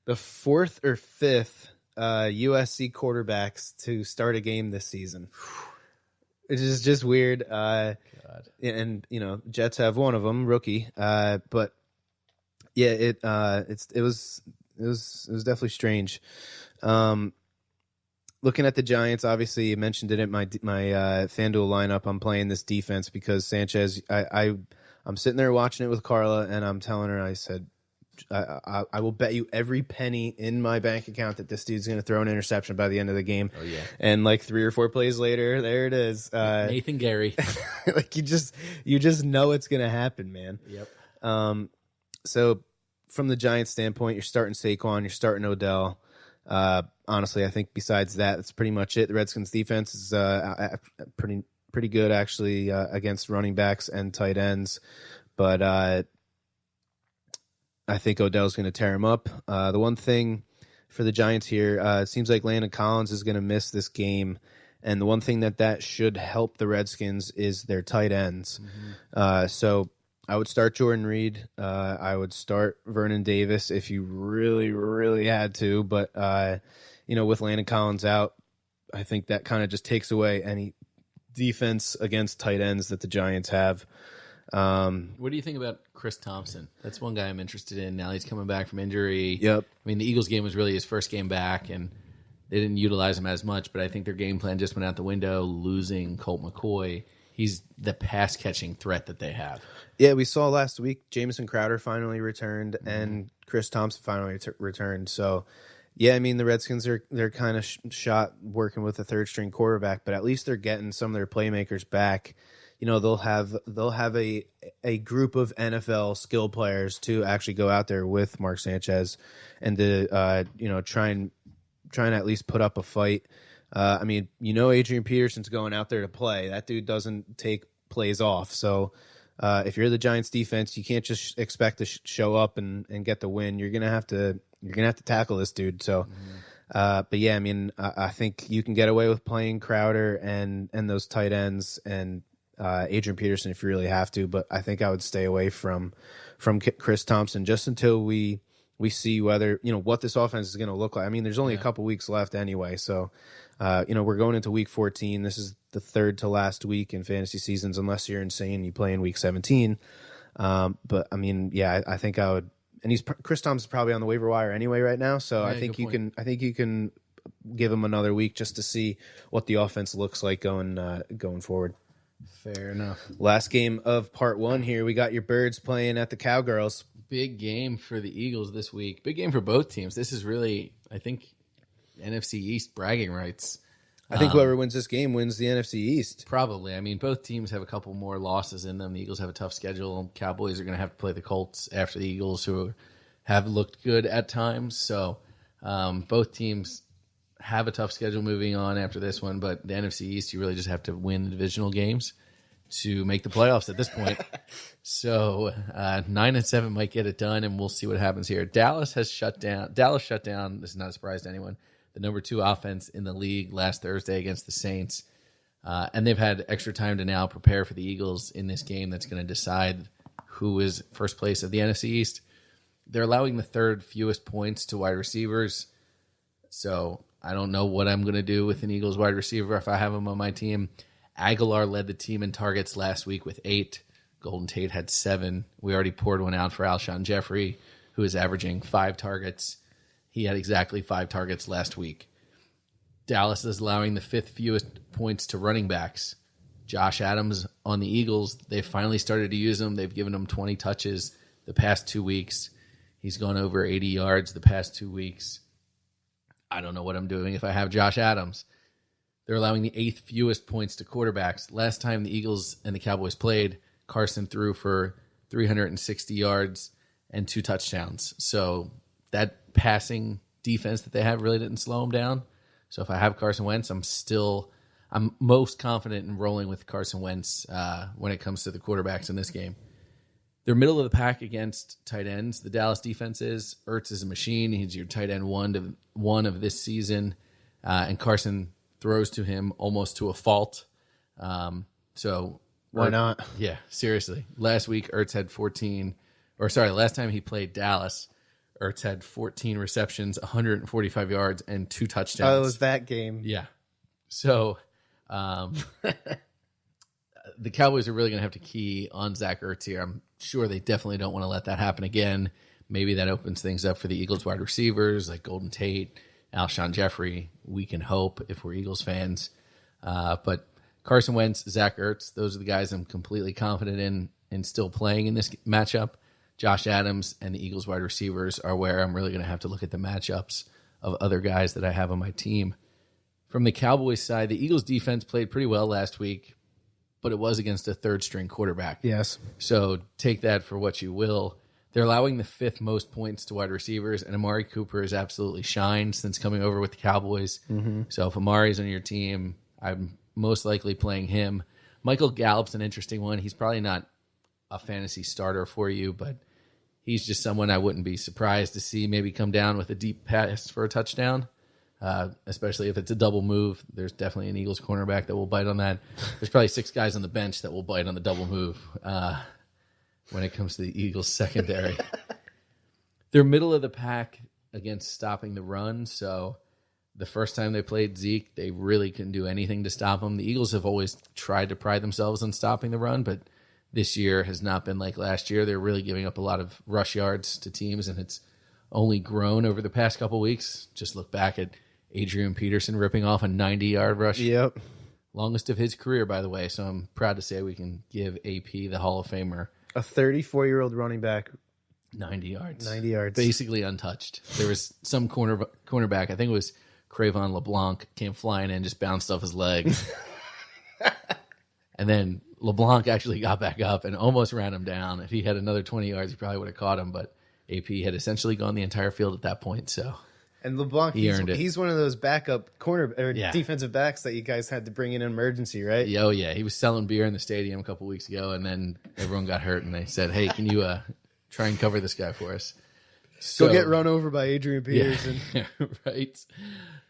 4th or 5th USC quarterbacks to start a game this season. It is just weird. And Jets have one of them, rookie. But yeah, it was definitely strange. Looking at the Giants, obviously you mentioned it at my Fanduel lineup. I'm playing this defense because Sanchez. I'm sitting there watching it with Carla, and I'm telling her, I said, I will bet you every penny in my bank account that this dude's going to throw an interception by the end of the game. Oh, yeah. And 3 or 4 plays later, there it is. Nathan Gary. You just know it's going to happen, man. Yep. So from the Giants standpoint, you're starting Saquon, you're starting Odell. Honestly, I think besides that, that's pretty much it. The Redskins defense is pretty good, actually, against running backs and tight ends. But I think Odell's going to tear him up. The one thing for the Giants here, it seems like Landon Collins is going to miss this game. And the one thing that should help the Redskins is their tight ends. Mm-hmm. So I would start Jordan Reed. I would start Vernon Davis if you really, really had to. But, with Landon Collins out, I think that kind of just takes away any defense against tight ends that the Giants have. What do you think about Chris Thompson? That's one guy I'm interested in. Now he's coming back from injury. Yep. I mean, the Eagles game was really his first game back, and they didn't utilize him as much, but I think their game plan just went out the window, losing Colt McCoy. he's the pass catching threat that they have. Yeah, we saw last week Jamison Crowder finally returned and Chris Thompson finally returned. So, yeah, I mean the Redskins they're kind of shot working with a third string quarterback, but at least they're getting some of their playmakers back. You know, they'll have a group of NFL skill players to actually go out there with Mark Sanchez and to try and at least put up a fight. I mean, Adrian Peterson's going out there to play. That dude doesn't take plays off. So if you're the Giants defense, you can't just expect to show up and get the win. You're gonna have to tackle this dude. So, but yeah, I mean, I think you can get away with playing Crowder and those tight ends and Adrian Peterson if you really have to. But I think I would stay away from Chris Thompson just until we see whether what this offense is going to look like. I mean, there's only a couple weeks left anyway, so we're going into week 14. This is the third to last week in fantasy seasons, unless you're insane, you play in week 17. But I mean, yeah, I think I would. And Chris Thompson's probably on the waiver wire anyway right now, so I think you can give him another week just to see what the offense looks like going forward. Fair enough. Last game of part one here, we got your Birds playing at the Cowgirls. Big game for the Eagles this week. Big game for both teams. This is really, I think, NFC East bragging rights. I think whoever wins this game wins the NFC East. Probably. I mean, both teams have a couple more losses in them. The Eagles have a tough schedule. Cowboys are going to have to play the Colts after the Eagles, who have looked good at times. So both teams have a tough schedule moving on after this one. But the NFC East, you really just have to win the divisional games to make the playoffs at this point. So 9-7 might get it done, and we'll see what happens here. Dallas shut down. This is not a surprise to anyone. The number 2 offense in the league last Thursday against the Saints. And they've had extra time to now prepare for the Eagles in this game that's going to decide who is first place of the NFC East. They're allowing the third fewest points to wide receivers. So I don't know what I'm going to do with an Eagles wide receiver if I have him on my team. Aguilar led the team in targets last week with 8. Golden Tate had 7. We already poured one out for Alshon Jeffrey, who is averaging 5 targets. He had exactly 5 targets last week. Dallas is allowing the 5th fewest points to running backs. Josh Adams on the Eagles, they finally started to use him. They've given him 20 touches the past 2 weeks. He's gone over 80 yards the past 2 weeks. I don't know what I'm doing if I have Josh Adams. They're allowing the 8th fewest points to quarterbacks. Last time the Eagles and the Cowboys played, Carson threw for 360 yards and 2 touchdowns. So that passing defense that they have really didn't slow him down. So if I have Carson Wentz, I'm most confident in rolling with Carson Wentz when it comes to the quarterbacks in this game. They're middle of the pack against tight ends. The Dallas defense is. Ertz is a machine. He's your tight end one of this season. And Carson throws to him almost to a fault. So why not? Yeah, seriously. Last time he played Dallas, Ertz had 14 receptions, 145 yards, and 2 touchdowns. Oh, it was that game. Yeah. So the Cowboys are really going to have to key on Zach Ertz here. I'm sure they definitely don't want to let that happen again. Maybe that opens things up for the Eagles wide receivers like Golden Tate, Alshon Jeffrey. We can hope if we're Eagles fans. But Carson Wentz, Zach Ertz, those are the guys I'm completely confident in still playing in this matchup. Josh Adams and the Eagles wide receivers are where I'm really going to have to look at the matchups of other guys that I have on my team. From the Cowboys side, the Eagles defense played pretty well last week, but it was against a third-string quarterback. Yes. So take that for what you will. They're allowing the 5th most points to wide receivers, and Amari Cooper has absolutely shined since coming over with the Cowboys. Mm-hmm. So if Amari's on your team, I'm most likely playing him. Michael Gallup's an interesting one. He's probably not a fantasy starter for you, but he's just someone I wouldn't be surprised to see maybe come down with a deep pass for a touchdown, especially if it's a double move. There's definitely an Eagles cornerback that will bite on that. There's probably 6 guys on the bench that will bite on the double move when it comes to the Eagles secondary. They're middle of the pack against stopping the run, so the first time they played Zeke, they really couldn't do anything to stop him. The Eagles have always tried to pride themselves on stopping the run, but this year has not been like last year. They're really giving up a lot of rush yards to teams, and it's only grown over the past couple weeks. Just look back at Adrian Peterson ripping off a 90-yard rush Longest of his career, by the way. So I'm proud to say we can give AP the Hall of Famer. A 34-year-old running back. 90 yards. 90 yards. Basically untouched. There was some cornerback, I think it was Cravon LeBlanc, came flying in, just bounced off his leg. And then LeBlanc actually got back up and almost ran him down. If he had another 20 yards, he probably would have caught him. But AP had essentially gone the entire field at that point. So And LeBlanc, he's one of those backup Yeah. defensive backs that you guys had to bring in emergency, right? Oh, yeah. He was selling beer in the stadium a couple weeks ago, and then everyone got hurt, and they said, hey, can you try and cover this guy for us? Go get run over by Adrian Peterson. Yeah, right.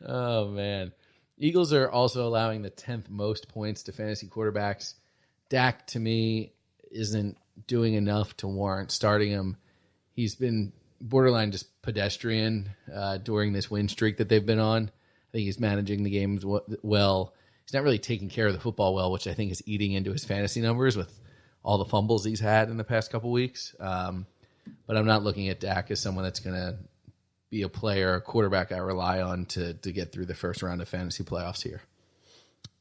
Oh, man. Eagles are also allowing the 10th most points to fantasy quarterbacks. Dak, to me, isn't doing enough to warrant starting him. He's been borderline just pedestrian during this win streak that they've been on. I think he's managing the games well. He's not really taking care of the football well, which I think is eating into his fantasy numbers with all the fumbles he's had in the past couple weeks. But I'm not looking at Dak as someone that's going to be a player, a quarterback I rely on to get through the first round of fantasy playoffs here.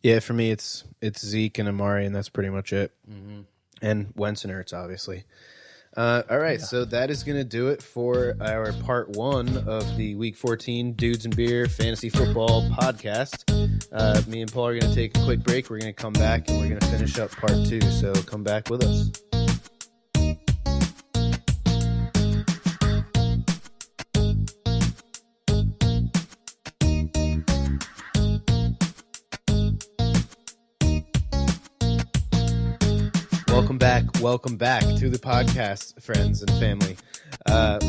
Yeah, for me, it's Zeke and Amari, and that's pretty much it. Mm-hmm. And Wentz and Ertz, obviously. All right, so that is going to do it for our part 1 of the Week 14 Dudes and Beer Fantasy Football podcast. Me and Paul are going to take a quick break. We're going to come back, and we're going to finish up part 2, so come back with us. Welcome back to the podcast, friends and family.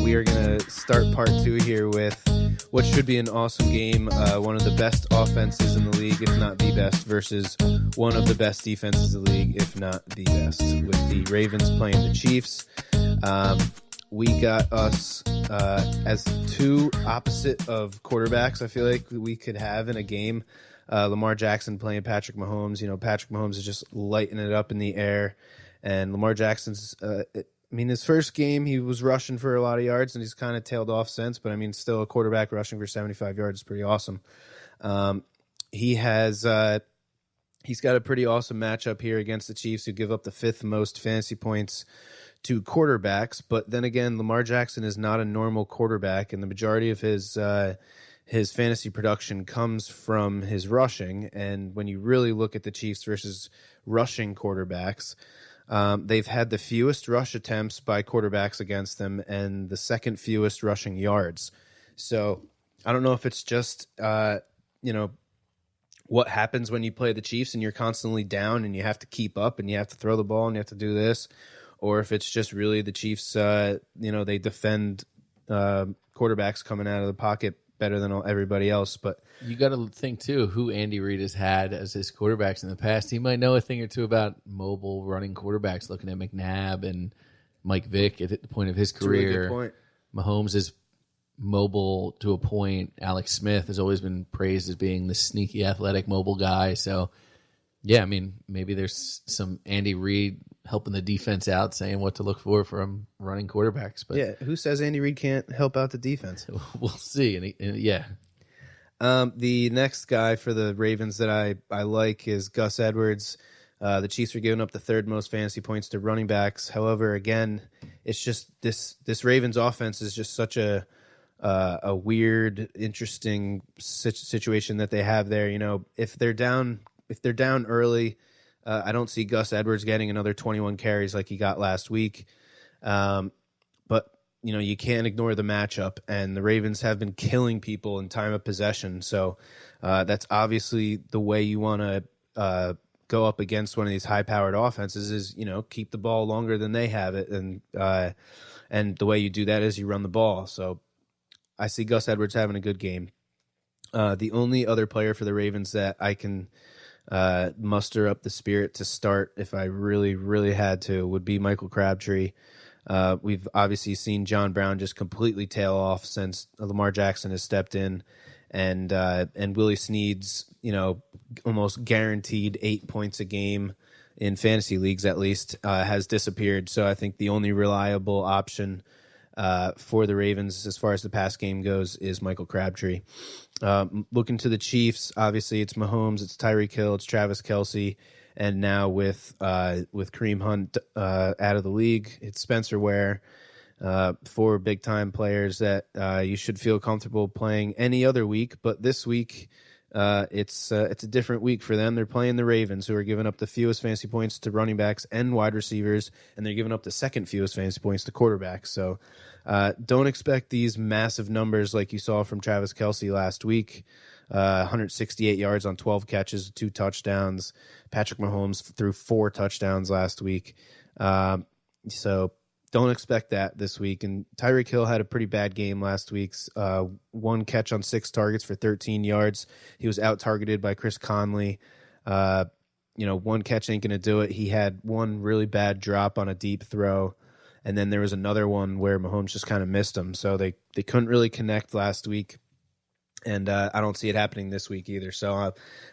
We are going to start part 2 here with what should be an awesome game. One of the best offenses in the league, if not the best, versus one of the best defenses in the league, if not the best, with the Ravens playing the Chiefs. We got us as two opposite of quarterbacks I feel like we could have in a game. Lamar Jackson playing Patrick Mahomes. You know, Patrick Mahomes is just lighting it up in the air. And Lamar Jackson's, his first game, he was rushing for a lot of yards, and he's kind of tailed off since. But, still a quarterback rushing for 75 yards is pretty awesome. He's got a pretty awesome matchup here against the Chiefs, who give up the 5th most fantasy points to quarterbacks. But then again, Lamar Jackson is not a normal quarterback, and the majority of his fantasy production comes from his rushing. And when you really look at the Chiefs versus rushing quarterbacks, they've had the fewest rush attempts by quarterbacks against them and the second fewest rushing yards. So I don't know if it's just, what happens when you play the Chiefs and you're constantly down and you have to keep up and you have to throw the ball and you have to do this, or if it's just really the Chiefs, they defend quarterbacks coming out of the pocket better than everybody else. But you got to think too who Andy Reid has had as his quarterbacks in the past. He might know a thing or two about mobile running quarterbacks, looking at McNabb and Mike Vick at the point of his career. That's a really good point. Mahomes is mobile to a point. Alex Smith has always been praised as being the sneaky athletic mobile guy. So yeah, maybe there's some Andy Reid helping the defense out, saying what to look for from running quarterbacks. But yeah, who says Andy Reid can't help out the defense? We'll see. Yeah. The next guy for the Ravens that I like is Gus Edwards. The Chiefs are giving up the 3rd most fantasy points to running backs. However, again, it's just this Ravens offense is just such a weird, interesting situation that they have there. If they're down early, I don't see Gus Edwards getting another 21 carries like he got last week. But you can't ignore the matchup, and the Ravens have been killing people in time of possession. So that's obviously the way you want to go up against one of these high-powered offenses is, keep the ball longer than they have it. And the way you do that is you run the ball. So I see Gus Edwards having a good game. The only other player for the Ravens that I can muster up the spirit to start if I really, really had to would be Michael Crabtree. We've obviously seen John Brown just completely tail off since Lamar Jackson has stepped in, and Willie Snead's, almost guaranteed 8 points a game in fantasy leagues at least, has disappeared. So I think the only reliable option for the Ravens as far as the pass game goes is Michael Crabtree. Looking to the Chiefs, obviously it's Mahomes, it's Tyreek Hill, it's Travis Kelce, and now with Kareem Hunt out of the league, it's Spencer Ware. 4 big-time players that you should feel comfortable playing any other week, but this week it's a different week for them. They're playing the Ravens, who are giving up the fewest fantasy points to running backs and wide receivers, and they're giving up the second fewest fantasy points to quarterbacks. So don't expect these massive numbers like you saw from Travis Kelce last week. 168 yards on 12 catches, 2 touchdowns. Patrick Mahomes threw 4 touchdowns last week. So don't expect that this week. And Tyreek Hill had a pretty bad game last week. 1 catch on 6 targets for 13 yards. He was out-targeted by Chris Conley. 1 catch ain't going to do it. He had 1 really bad drop on a deep throw. And then there was another one where Mahomes just kind of missed him. So they couldn't really connect last week. And I don't see it happening this week either. So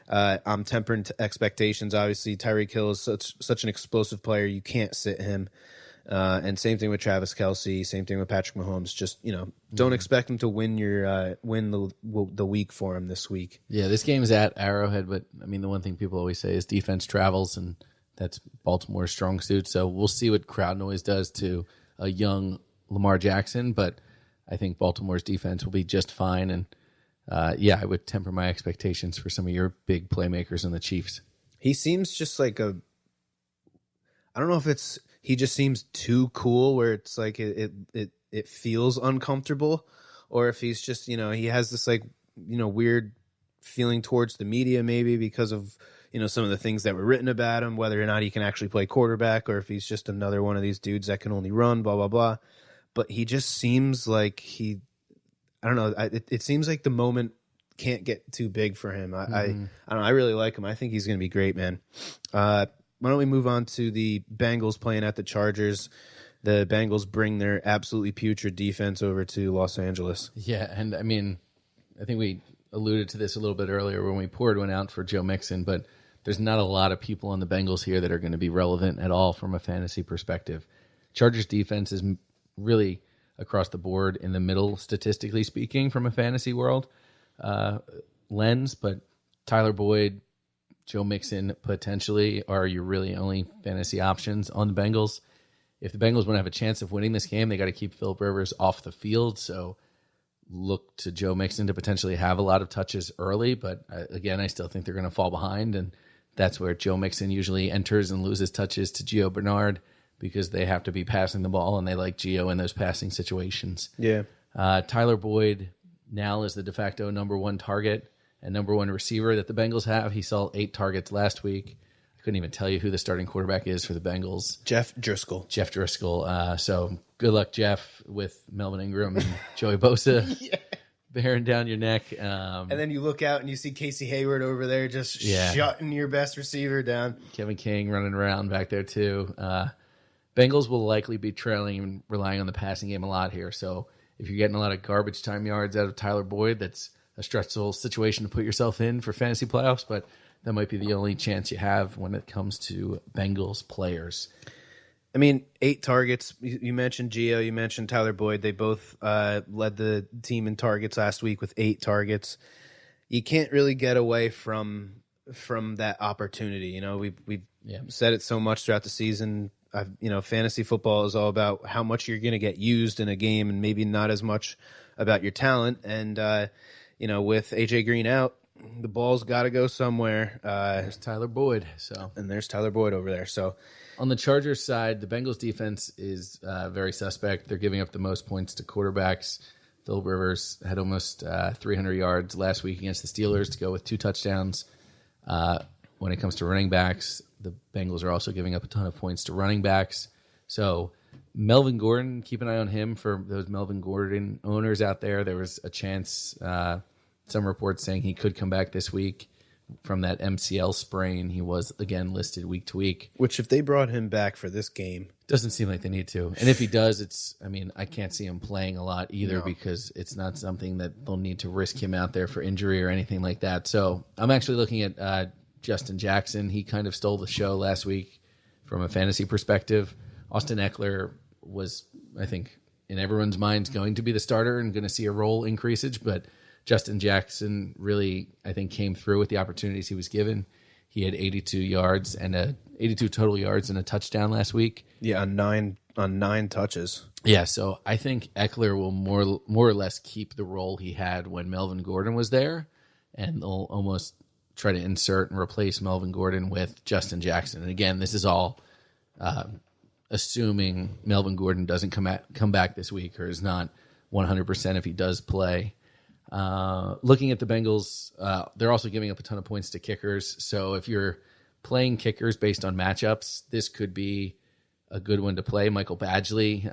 I'm tempering expectations. Obviously, Tyreek Hill is such an explosive player. You can't sit him. And same thing with Travis Kelce. Same thing with Patrick Mahomes. Just don't expect him to win the week for him this week. Yeah, this game is at Arrowhead, but I mean the one thing people always say is defense travels, and that's Baltimore's strong suit. So we'll see what crowd noise does to a young Lamar Jackson. But I think Baltimore's defense will be just fine. And I would temper my expectations for some of your big playmakers in the Chiefs. He seems just like I don't know if it's, he just seems too cool where it's like it feels uncomfortable, or if he's just, he has this weird feeling towards the media maybe because of, some of the things that were written about him, whether or not he can actually play quarterback or if he's just another one of these dudes that can only run, blah, blah, blah. But he just seems like I don't know. It seems like the moment can't get too big for him. I don't know. I really like him. I think he's going to be great, man. Why don't we move on to the Bengals playing at the Chargers? The Bengals bring their absolutely putrid defense over to Los Angeles. Yeah, and I mean, I think we alluded to this a little bit earlier when we poured one out for Joe Mixon, but there's not a lot of people on the Bengals here that are going to be relevant at all from a fantasy perspective. Chargers defense is really across the board in the middle, statistically speaking, from a fantasy world lens, but Tyler Boyd, Joe Mixon potentially are your really only fantasy options on the Bengals. If the Bengals want to have a chance of winning this game, they got to keep Phillip Rivers off the field, so look to Joe Mixon to potentially have a lot of touches early, but again, I still think they're going to fall behind, and that's where Joe Mixon usually enters and loses touches to Gio Bernard, because they have to be passing the ball, and they like Gio in those passing situations. Yeah. Tyler Boyd now is the de facto number 1 target and number 1 receiver that the Bengals have. He saw 8 targets last week. I couldn't even tell you who the starting quarterback is for the Bengals. Jeff Driscoll. So good luck, Jeff, with Melvin Ingram and Joey Bosa bearing down your neck. And then you look out and you see Casey Hayward over there just shutting your best receiver down. Kevin King running around back there too. Bengals will likely be trailing and relying on the passing game a lot here. So if you're getting a lot of garbage time yards out of Tyler Boyd, that's a stressful situation to put yourself in for fantasy playoffs, but that might be the only chance you have when it comes to Bengals players. I mean, 8 targets. You mentioned Gio, you mentioned Tyler Boyd. They both led the team in targets last week with 8 targets. You can't really get away from that opportunity. We've said it so much throughout the season. Fantasy football is all about how much you're going to get used in a game and maybe not as much about your talent. And, with AJ Green out, the ball's got to go somewhere. There's Tyler Boyd. And there's Tyler Boyd over there. So on the Chargers side, the Bengals defense is very suspect. They're giving up the most points to quarterbacks. Phillip Rivers had almost 300 yards last week against the Steelers to go with 2 touchdowns. When it comes to running backs, the Bengals are also giving up a ton of points to running backs. So Melvin Gordon, keep an eye on him for those Melvin Gordon owners out there. There was a chance, some reports saying he could come back this week from that MCL sprain. He was, again, listed week to week. Which, if they brought him back for this game... Doesn't seem like they need to. And if he does, I can't see him playing a lot either because it's not something that they'll need to risk him out there for injury or anything like that. So I'm actually looking at Justin Jackson. He kind of stole the show last week from a fantasy perspective. Austin Eckler was, I think, in everyone's minds going to be the starter and going to see a role increases, but Justin Jackson really, I think, came through with the opportunities he was given. He had 82 total yards and a touchdown last week. Yeah, on nine touches. Yeah, so I think Eckler will more or less keep the role he had when Melvin Gordon was there, and they'll almost try to insert and replace Melvin Gordon with Justin Jackson. And again, this is all assuming Melvin Gordon doesn't come back this week or is not 100% if he does play. Looking at the Bengals, they're also giving up a ton of points to kickers. So if you're playing kickers based on matchups, this could be a good one to play. Michael Badgley.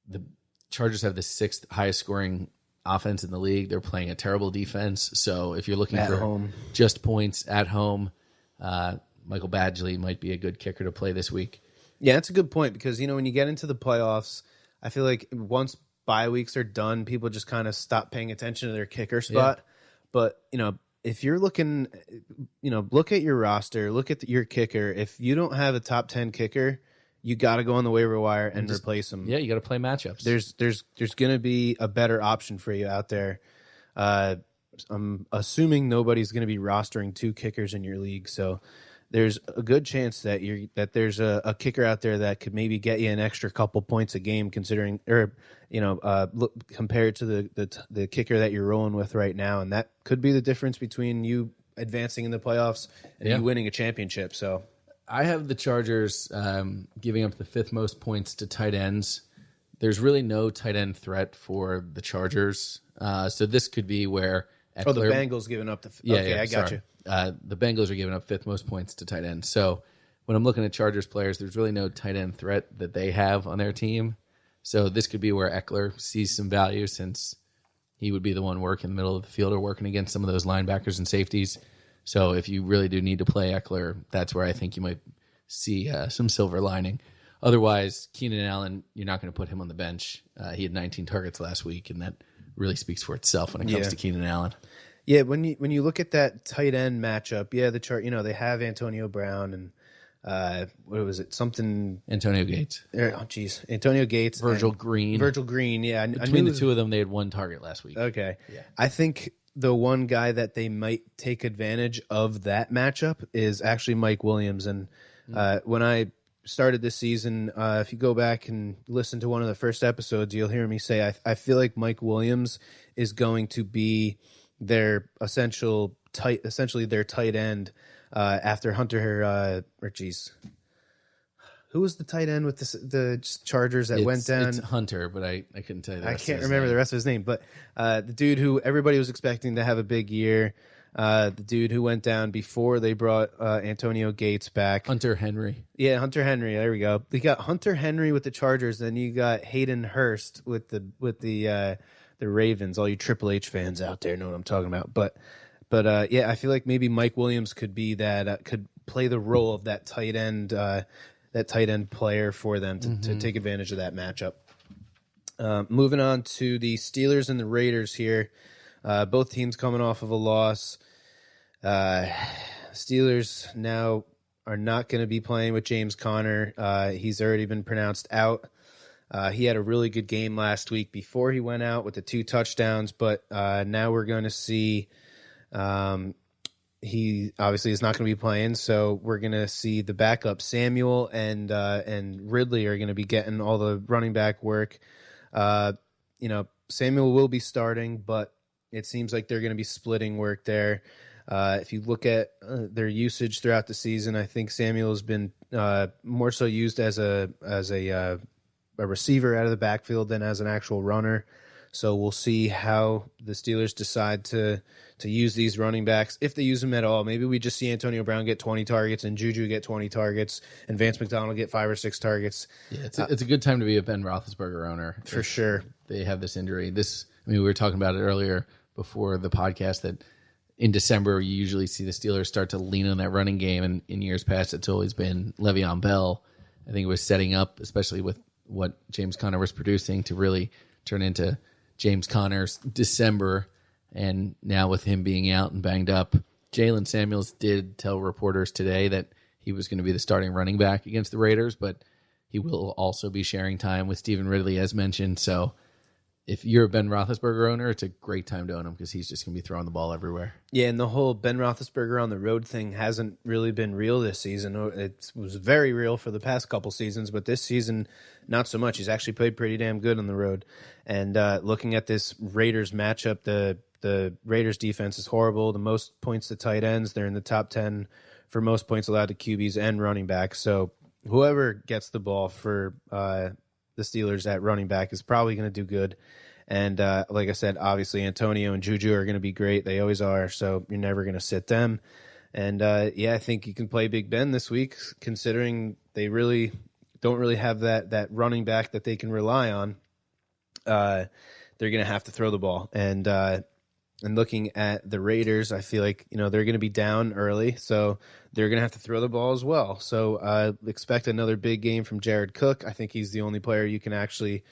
The Chargers have the 6th highest scoring offense in the league. They're playing a terrible defense. So if you're looking for home, just points at home, Michael Badgley might be a good kicker to play this week. Yeah, that's a good point because, when you get into the playoffs, I feel like once bye weeks are done, people just kind of stop paying attention to their kicker spot. Yeah. But, if you're looking, look at your roster, look at your kicker. If you don't have a top 10 kicker, you got to go on the waiver wire and replace them. Yeah, you got to play matchups. There's going to be a better option for you out there. I'm assuming nobody's going to be rostering 2 kickers in your league, so there's a good chance that there's a kicker out there that could maybe get you an extra couple points a game, compared to the kicker that you're rolling with right now, and that could be the difference between you advancing in the playoffs and you winning a championship. So I have the Chargers giving up the 5th most points to tight ends. There's really no tight end threat for the Chargers, so this could be where Eckler, the Bengals giving up I got you. The Bengals are giving up 5th most points to tight ends. So when I'm looking at Chargers players, there's really no tight end threat that they have on their team. So this could be where Eckler sees some value since he would be the one working in the middle of the field or working against some of those linebackers and safeties. So if you really do need to play Eckler, that's where I think you might see some silver lining. Otherwise, Keenan Allen, you're not going to put him on the bench. He had 19 targets last week, and that really speaks for itself when it comes to Keenan Allen. Yeah, when you look at that tight end matchup, the chart, they have Antonio Brown and what was it? Antonio Gates. Oh, geez. Antonio Gates. Virgil Green, yeah. Between the two of them, they had 1 target last week. Okay. Yeah. I think the one guy that they might take advantage of that matchup is actually Mike Williams. And when I started this season, if you go back and listen to one of the first episodes, you'll hear me say I feel like Mike Williams is going to be their essentially their tight end after Hunter. Who was the tight end with the Chargers that went down? It's Hunter, but I couldn't tell you. I can't remember the rest of his name, but the dude who everybody was expecting to have a big year, the dude who went down before they brought Antonio Gates back. Hunter Henry. Yeah, Hunter Henry. There we go. You got Hunter Henry with the Chargers, then you got Hayden Hurst with the Ravens. All you Triple H fans out there know what I'm talking about. But I feel like maybe Mike Williams could be that could play the role of that tight end player for them to take advantage of that matchup. Moving on to the Steelers and the Raiders here. Both teams coming off of a loss. Steelers now are not going to be playing with James Conner. He's already been pronounced out. He had a really good game last week before he went out with the 2 touchdowns, but now we're going to see he obviously is not going to be playing, so we're going to see the backup Samuel and Ridley are going to be getting all the running back work. Samuel will be starting, but it seems like they're going to be splitting work there. If you look at their usage throughout the season, I think Samuel has been more so used as a receiver out of the backfield than as an actual runner. So we'll see how the Steelers decide to use these running backs, if they use them at all. Maybe we just see Antonio Brown get 20 targets and Juju get 20 targets and Vance McDonald get 5 or 6 targets. Yeah, it's a good time to be a Ben Roethlisberger owner. For sure. They have this injury. We were talking about it earlier before the podcast that in December you usually see the Steelers start to lean on that running game, and in years past it's always been Le'Veon Bell. I think it was setting up, especially with what James Conner was producing, to really turn into James Conner's December, and now with him being out and banged up, Jalen Samuels did tell reporters today that he was going to be the starting running back against the Raiders, but He will also be sharing time with Stephen Ridley, as mentioned. So if you're a Ben Roethlisberger owner, it's a great time to own him because he's just going to be throwing the ball everywhere. Yeah, and the whole Ben Roethlisberger on the road thing hasn't really been real this season. It was very real for the past couple seasons, but this season, not so much. He's actually played pretty damn good on the road. And looking at this Raiders matchup, the Raiders defense is horrible. The most points to tight ends. They're in the top 10 for most points allowed to QBs and running backs. So whoever gets the ball for the Steelers at running back is probably going to do good. And like I said, obviously Antonio and Juju are going to be great. They always are, so you're never going to sit them. And, I think you can play Big Ben this week, considering they really don't really have that running back that they can rely on. They're going to have to throw the ball. And looking at the Raiders, I feel like, they're going to be down early, so they're going to have to throw the ball as well. So expect another big game from Jared Cook. I think he's the only player you can actually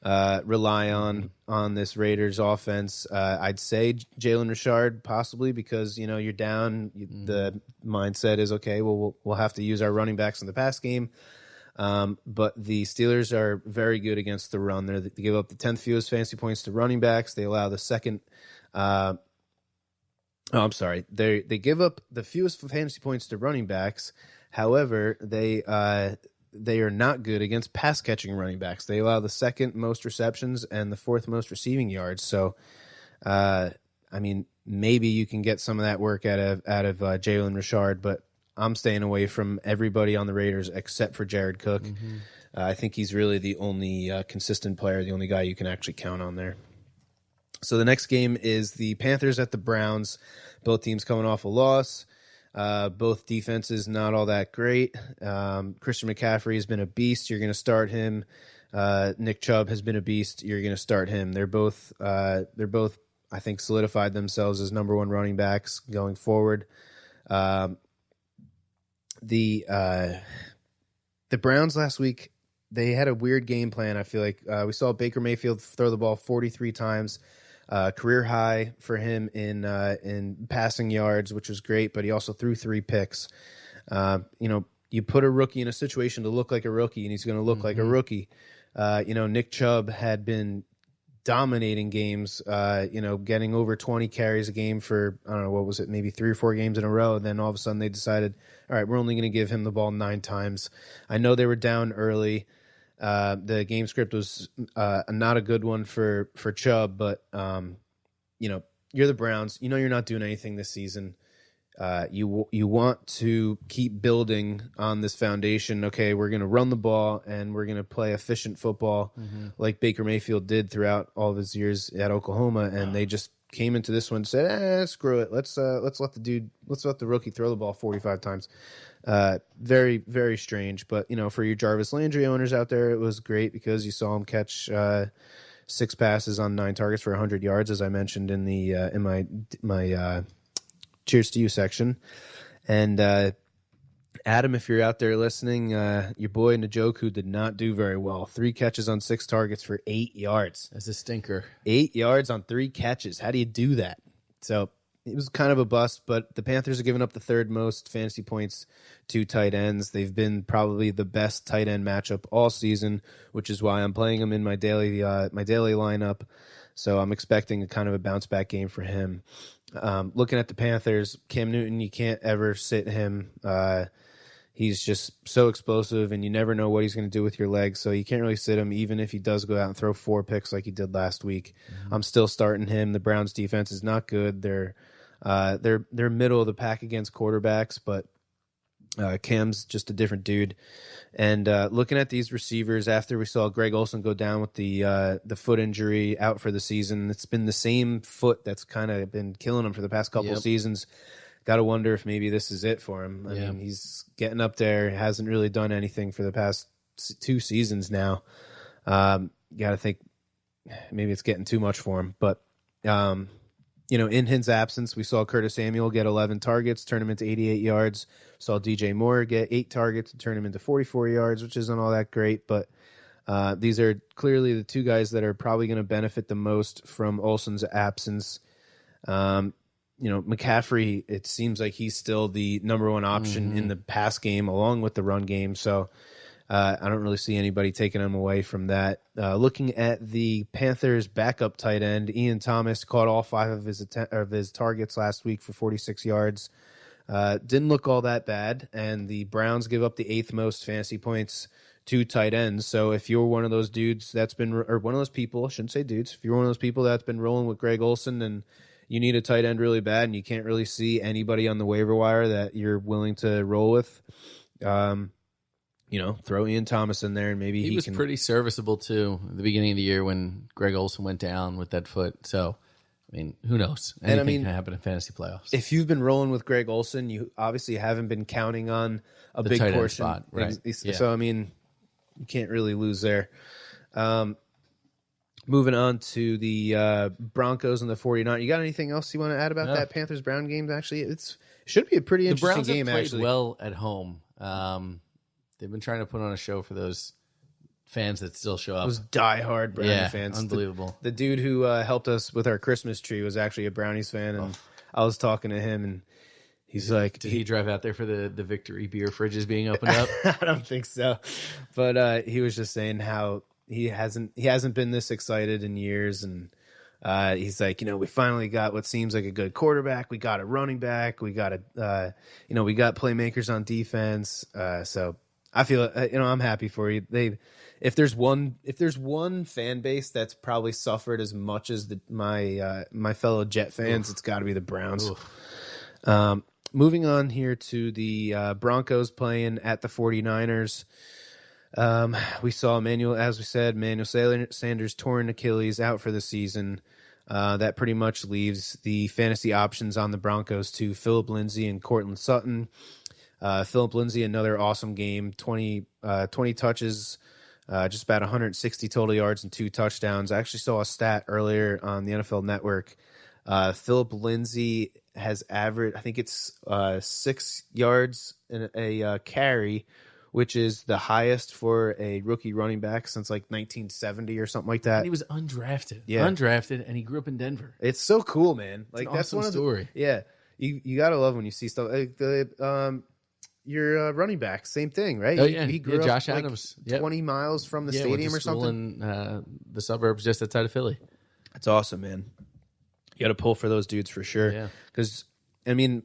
rely on this Raiders offense. I'd say Jalen Richard possibly because, you're down. The mindset is, okay, well, we'll have to use our running backs in the pass game. But the Steelers are very good against the run. They give up the 10th fewest fantasy points to running backs. They allow the second They give up the fewest fantasy points to running backs. However, they are not good against pass catching running backs. They allow the second most receptions and the fourth most receiving yards. So, maybe you can get some of that work out of Jalen Richard, but I'm staying away from everybody on the Raiders except for Jared Cook. Mm-hmm. I think he's really the only consistent player, the only guy you can actually count on there. So the next game is the Panthers at the Browns. Both teams coming off a loss. Both defenses not all that great. Christian McCaffrey has been a beast. You're going to start him. Nick Chubb has been a beast. You're going to start him. They're both, I think, solidified themselves as number one running backs going forward. The Browns last week, they had a weird game plan. I feel like we saw Baker Mayfield throw the ball 43 times. Career high for him in passing yards, which was great, but he also threw 3 picks. You put a rookie in a situation to look like a rookie, and he's going to look like a rookie. Nick Chubb had been dominating games, getting over 20 carries a game for, I don't know, what was it, maybe 3 or 4 games in a row. And then all of a sudden they decided, all right, we're only going to give him the ball 9 times. I know they were down early. The game script was not a good one for Chubb, but you're the Browns. You're not doing anything this season. You want to keep building on this foundation. Okay, we're going to run the ball and we're going to play efficient football like Baker Mayfield did throughout all of his years at Oklahoma, and they just came into this one and said, screw it. Let's let the rookie throw the ball 45 times. Very, very strange. But, for your Jarvis Landry owners out there, it was great because you saw him catch 6 passes on 9 targets for 100 yards, as I mentioned in the in my Cheers to You section. And Adam, if you're out there listening, your boy Njoku did not do very well. 3 catches on 6 targets for 8 yards. That's a stinker. 8 yards on 3 catches. How do you do that? So it was kind of a bust, but the Panthers have given up the 3rd most fantasy points to tight ends. They've been probably the best tight end matchup all season, which is why I'm playing him in my daily lineup. So I'm expecting a kind of a bounce back game for him. Looking at the Panthers, Cam Newton, you can't ever sit him. He's just so explosive, and you never know what he's going to do with your legs, so you can't really sit him, even if he does go out and throw 4 picks like he did last week. I'm still starting him. The Browns' defense is not good. They're middle of the pack against quarterbacks, but Cam's just a different dude. And looking at these receivers, after we saw Greg Olsen go down with the foot injury, out for the season, it's been the same foot that's kind of been killing him for the past couple of seasons. Got to wonder if maybe this is it for him. I mean, he's getting up there, hasn't really done anything for the past 2 seasons now. Got to think maybe it's getting too much for him. But, in his absence, we saw Curtis Samuel get 11 targets, turn him into 88 yards. Saw DJ Moore get 8 targets and turn him into 44 yards, which isn't all that great. But these are clearly the 2 guys that are probably going to benefit the most from Olsen's absence. McCaffrey, it seems like he's still the number 1 option in the pass game along with the run game. So I don't really see anybody taking him away from that. Looking at the Panthers' backup tight end, Ian Thomas caught all 5 of his targets last week for 46 yards. Didn't look all that bad, and the Browns give up the 8th most fantasy points to tight ends. So if you're one of those dudes that's been, or one of those people, I shouldn't say dudes, if you're one of those people that's been rolling with Greg Olsen and you need a tight end really bad and you can't really see anybody on the waiver wire that you're willing to roll with, throw Ian Thomas in there and maybe he was can... pretty serviceable too at the beginning of the year when Greg Olsen went down with that foot. So, I mean, who knows? Anything can happen in fantasy playoffs. If you've been rolling with Greg Olsen, you obviously haven't been counting on the big tight end portion. Spot, right? Yeah. So, I mean, you can't really lose there. Moving on to the Broncos and the 49ers. You got anything else you want to add about that Panthers-Brown game? Actually, it should be a pretty interesting game. The Browns have played actually well at home. They've been trying to put on a show for those fans that still show up. Those diehard Brownie fans. Unbelievable. The dude who helped us with our Christmas tree was actually a Brownies fan, and I was talking to him, and he's like... Did he drive out there for the Victory beer fridges being opened up? I don't think so. But he was just saying how he hasn't been this excited in years, and he's like, we finally got what seems like a good quarterback. We got a running back. We got we got playmakers on defense. So I feel, I'm happy for you. If there's one fan base that's probably suffered as much as my fellow Jet fans, it's got to be the Browns. Moving on here to the Broncos playing at the 49ers. We saw Emmanuel Sanders torn Achilles out for the season. That pretty much leaves the fantasy options on the Broncos to Phillip Lindsay and Courtland Sutton. Phillip Lindsay, another awesome game, 20 touches, just about 160 total yards and 2 touchdowns. I actually saw a stat earlier on the NFL Network. Phillip Lindsay has averaged, I think it's 6 yards in a carry, which is the highest for a rookie running back since like 1970 or something like that. And he was undrafted. Undrafted, and he grew up in Denver. It's so cool, man. Like that's awesome one story. You gotta love when you see stuff like your running back, same thing, right? Oh yeah, he grew up Josh Adams, 20 miles from the stadium or something in the suburbs just outside of Philly. That's awesome, man. You got to pull for those dudes for sure. Yeah, because I mean,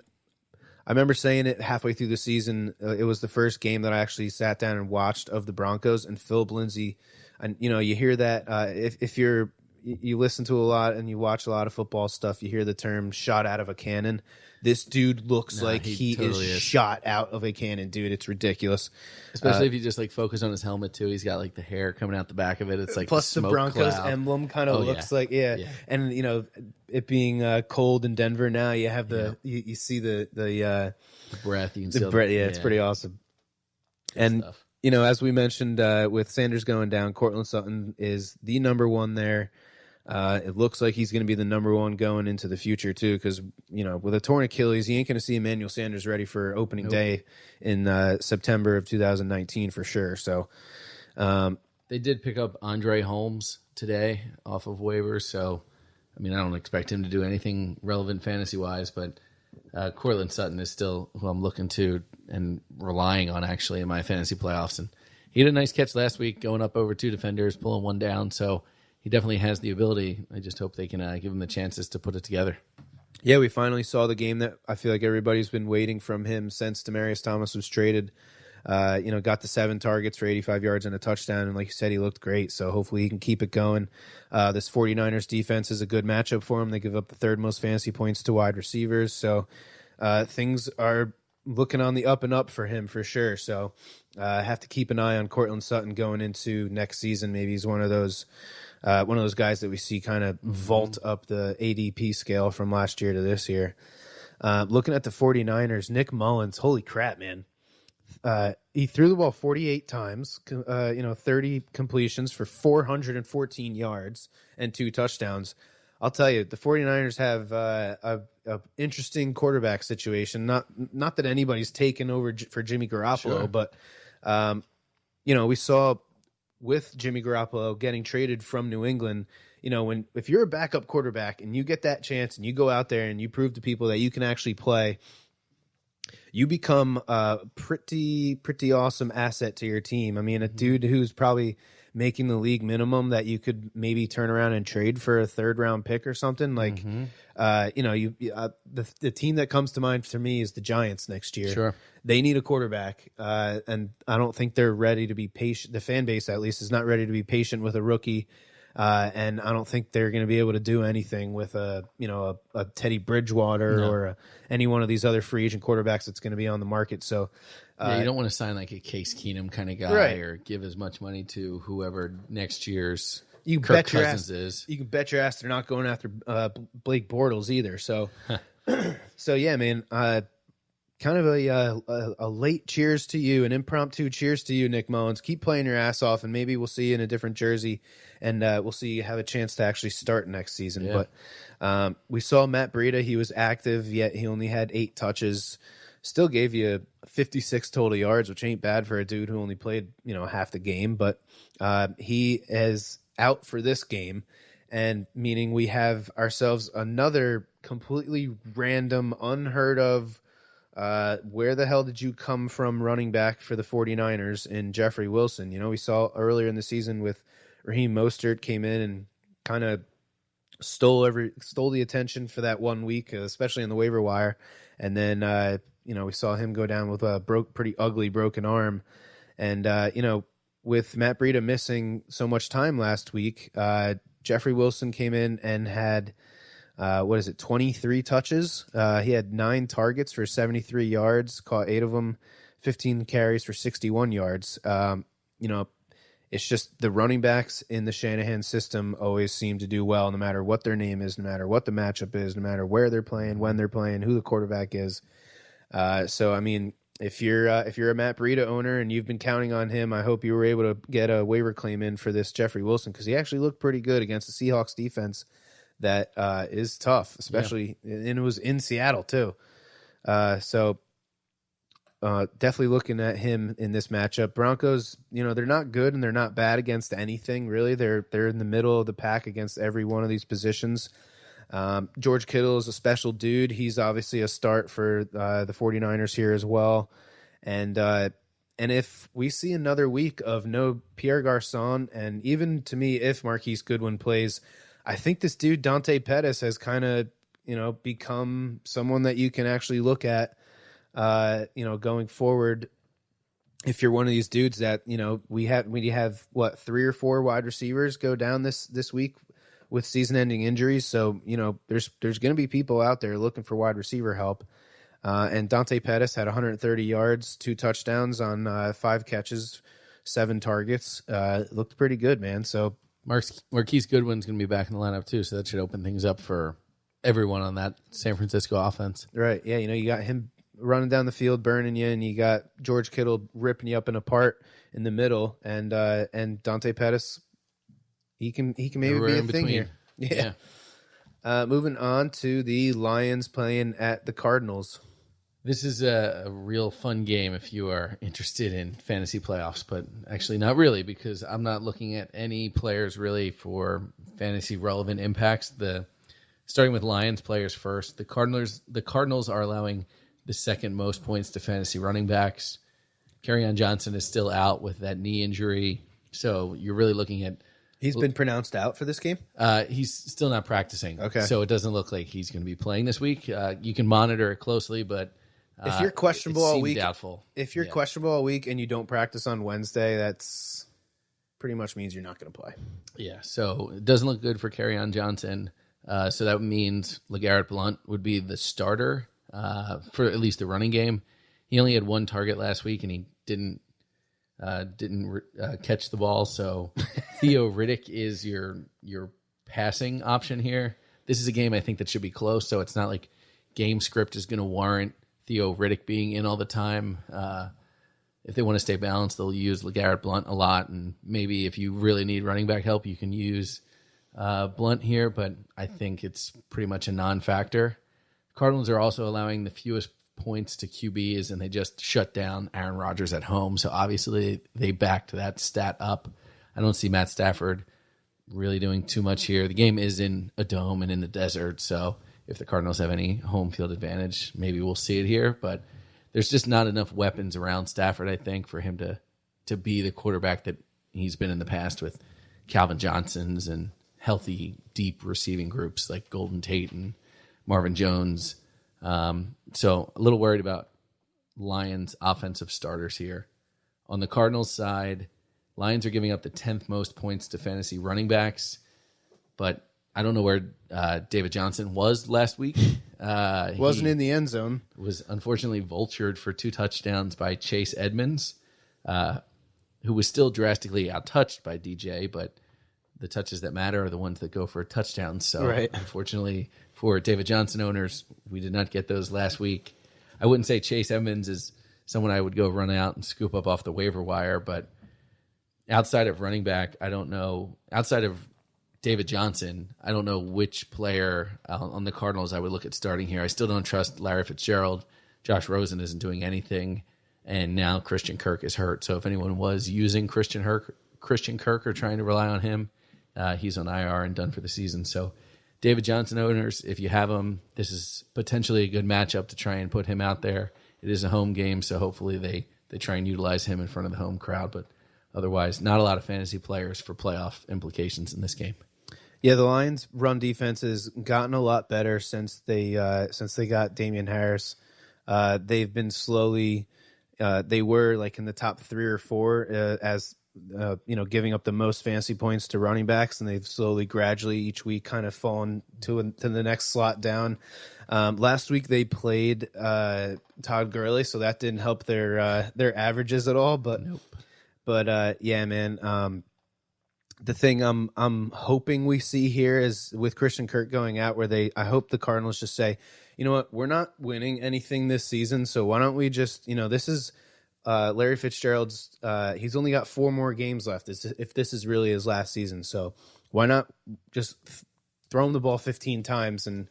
I remember saying it halfway through the season. It was the first game that I actually sat down and watched of the Broncos, and Phillip Lindsay. And you hear that if you listen to a lot and you watch a lot of football stuff, you hear the term "shot out of a cannon." This dude looks like he totally is shot out of a cannon, dude. It's ridiculous. Especially if you just focus on his helmet too. He's got the hair coming out the back of it. It's like plus the Broncos emblem kind of looks like and it being cold in Denver now, you have you see the breath. You can the breath. Yeah, it's pretty awesome. And as we mentioned, with Sanders going down, Courtland Sutton is the number one there. It looks like he's going to be the number one going into the future too, because with a torn Achilles, you ain't going to see Emmanuel Sanders ready for opening day in September of 2019 for sure. So they did pick up Andre Holmes today off of waivers. So I mean, I don't expect him to do anything relevant fantasy wise, but Courtland Sutton is still who I'm looking to and relying on actually in my fantasy playoffs. And he had a nice catch last week, going up over 2 defenders, pulling one down. So he definitely has the ability. I just hope they can give him the chances to put it together. Yeah, we finally saw the game that I feel like everybody's been waiting from him since Demaryius Thomas was traded. Got the 7 targets for 85 yards and a touchdown, and like you said, he looked great. So hopefully he can keep it going. This 49ers defense is a good matchup for him. They give up the 3rd most fantasy points to wide receivers. So things are looking on the up and up for him for sure. So have to keep an eye on Courtland Sutton going into next season. Maybe he's one of those guys that we see kind of vault up the ADP scale from last year to this year. Looking at the 49ers, Nick Mullins, holy crap, man. He threw the ball 48 times, 30 completions for 414 yards and 2 touchdowns. I'll tell you, the 49ers have a interesting quarterback situation. Not that anybody's taken over for Jimmy Garoppolo, but we saw with Jimmy Garoppolo getting traded from New England, if you're a backup quarterback and you get that chance and you go out there and you prove to people that you can actually play, you become a pretty awesome asset to your team. I mean, a dude who's probably making the league minimum that you could maybe turn around and trade for a 3rd round pick or something. Like, the team that comes to mind for me is the Giants next year. Sure. They need a quarterback, and I don't think they're ready to be patient. The fan base, at least, is not ready to be patient with a rookie. And I don't think they're going to be able to do anything with a Teddy Bridgewater or any one of these other free agent quarterbacks that's going to be on the market. So, you don't want to sign like a Case Keenum kind of guy, or give as much money to whoever next year's Kirk Cousins is. You can bet your ass they're not going after Blake Bortles either. So, so yeah, man. Kind of a late cheers to you, an impromptu cheers to you, Nick Mullins. Keep playing your ass off, and maybe we'll see you in a different jersey, and we'll see you have a chance to actually start next season. Yeah. But we saw Matt Breida. He was active, yet he only had 8 touches. Still gave you 56 total yards, which ain't bad for a dude who only played half the game. But he is out for this game, and meaning we have ourselves another completely random, unheard of, where the hell did you come from running back for the 49ers in Jeffrey Wilson? We saw earlier in the season with Raheem Mostert came in and kind of stole the attention for that 1 week, especially in the waiver wire. And then, we saw him go down with a pretty ugly broken arm. And, with Matt Breida missing so much time last week, Jeffrey Wilson came in and had 23 touches. He had 9 targets for 73 yards, caught 8 of them, 15 carries for 61 yards. It's just the running backs in the Shanahan system always seem to do well, no matter what their name is, no matter what the matchup is, no matter where they're playing, when they're playing, who the quarterback is. So, I mean, if you're a Matt Breida owner and you've been counting on him, I hope you were able to get a waiver claim in for this Jeffrey Wilson, because he actually looked pretty good against the Seahawks defense. That is tough, especially, and it was in Seattle too. So definitely looking at him in this matchup. Broncos, they're not good and they're not bad against anything really. They're in the middle of the pack against every one of these positions. George Kittle is a special dude. He's obviously a start for the 49ers here as well. And if we see another week of no Pierre Garçon, and even to me, if Marquise Goodwin plays, I think this dude, Dante Pettis, has kind of, become someone that you can actually look at, going forward. If you're one of these dudes that, we have what, 3 or 4 wide receivers go down this week with season-ending injuries. So, there's going to be people out there looking for wide receiver help. And Dante Pettis had 130 yards, 2 touchdowns on 5 catches, 7 targets. Looked pretty good, man. So, Marquise Goodwin's going to be back in the lineup too, so that should open things up for everyone on that San Francisco offense. Right, yeah, you got him running down the field, burning you, and you got George Kittle ripping you up and apart in the middle, and Dante Pettis, he can maybe be a thing here. Yeah. Moving on to the Lions playing at the Cardinals. This is a real fun game if you are interested in fantasy playoffs, but actually not really, because I'm not looking at any players really for fantasy relevant impacts. Starting with Lions players first, the Cardinals are allowing the second most points to fantasy running backs. Kerryon Johnson is still out with that knee injury, so you're really looking at. He's been pronounced out for this game? He's still not practicing, okay. So it doesn't look like he's going to be playing this week. You can monitor it closely, but. If you're questionable all week, doubtful. If you're questionable all week and you don't practice on Wednesday, that's pretty much means you're not going to play. Yeah, so it doesn't look good for Kerryon Johnson. So that means LeGarrette Blount would be the starter for at least the running game. He only had 1 target last week, and he didn't catch the ball. So Theo Riddick is your passing option here. This is a game I think that should be close, so it's not like game script is going to warrant Theo Riddick being in all the time. If they want to stay balanced, they'll use LeGarrette Blount a lot, and maybe if you really need running back help, you can use Blount here, but I think it's pretty much a non-factor. Cardinals are also allowing the fewest points to QBs, and they just shut down Aaron Rodgers at home, so obviously they backed that stat up. I don't see Matt Stafford really doing too much here. The game is in a dome and in the desert, so if the Cardinals have any home field advantage, maybe we'll see it here. But there's just not enough weapons around Stafford, I think, for him to be the quarterback that he's been in the past with Calvin Johnson's and healthy, deep receiving groups like Golden Tate and Marvin Jones. So a little worried about Lions offensive starters here. On the Cardinals side, Lions are giving up the 10th most points to fantasy running backs, but I don't know where David Johnson was last week. Wasn't in the end zone. Was unfortunately vultured for 2 touchdowns by Chase Edmonds, who was still drastically outtouched by DJ, but the touches that matter are the ones that go for touchdowns. So Unfortunately for David Johnson owners, we did not get those last week. I wouldn't say Chase Edmonds is someone I would go run out and scoop up off the waiver wire, but outside of running back, I don't know. Outside of David Johnson, I don't know which player on the Cardinals I would look at starting here. I still don't trust Larry Fitzgerald. Josh Rosen isn't doing anything, and now Christian Kirk is hurt. So if anyone was using Christian Kirk or trying to rely on him, he's on IR and done for the season. So David Johnson owners, if you have him, this is potentially a good matchup to try and put him out there. It is a home game, so hopefully they try and utilize him in front of the home crowd. But otherwise, not a lot of fantasy players for playoff implications in this game. Yeah, the Lions' run defense has gotten a lot better since they got Damian Harris. They've been slowly. They were like in the top 3 or 4 as giving up the most fantasy points to running backs, and they've slowly, gradually each week kind of fallen to the next slot down. Last week they played Todd Gurley, so that didn't help their averages at all. But nope. But yeah, man. The thing I'm hoping we see here is with Christian Kirk going out, I hope the Cardinals just say, you know what, we're not winning anything this season, so why don't we just, this is Larry Fitzgerald's, he's only got 4 more games left if this is really his last season, so why not just throw him the ball 15 times and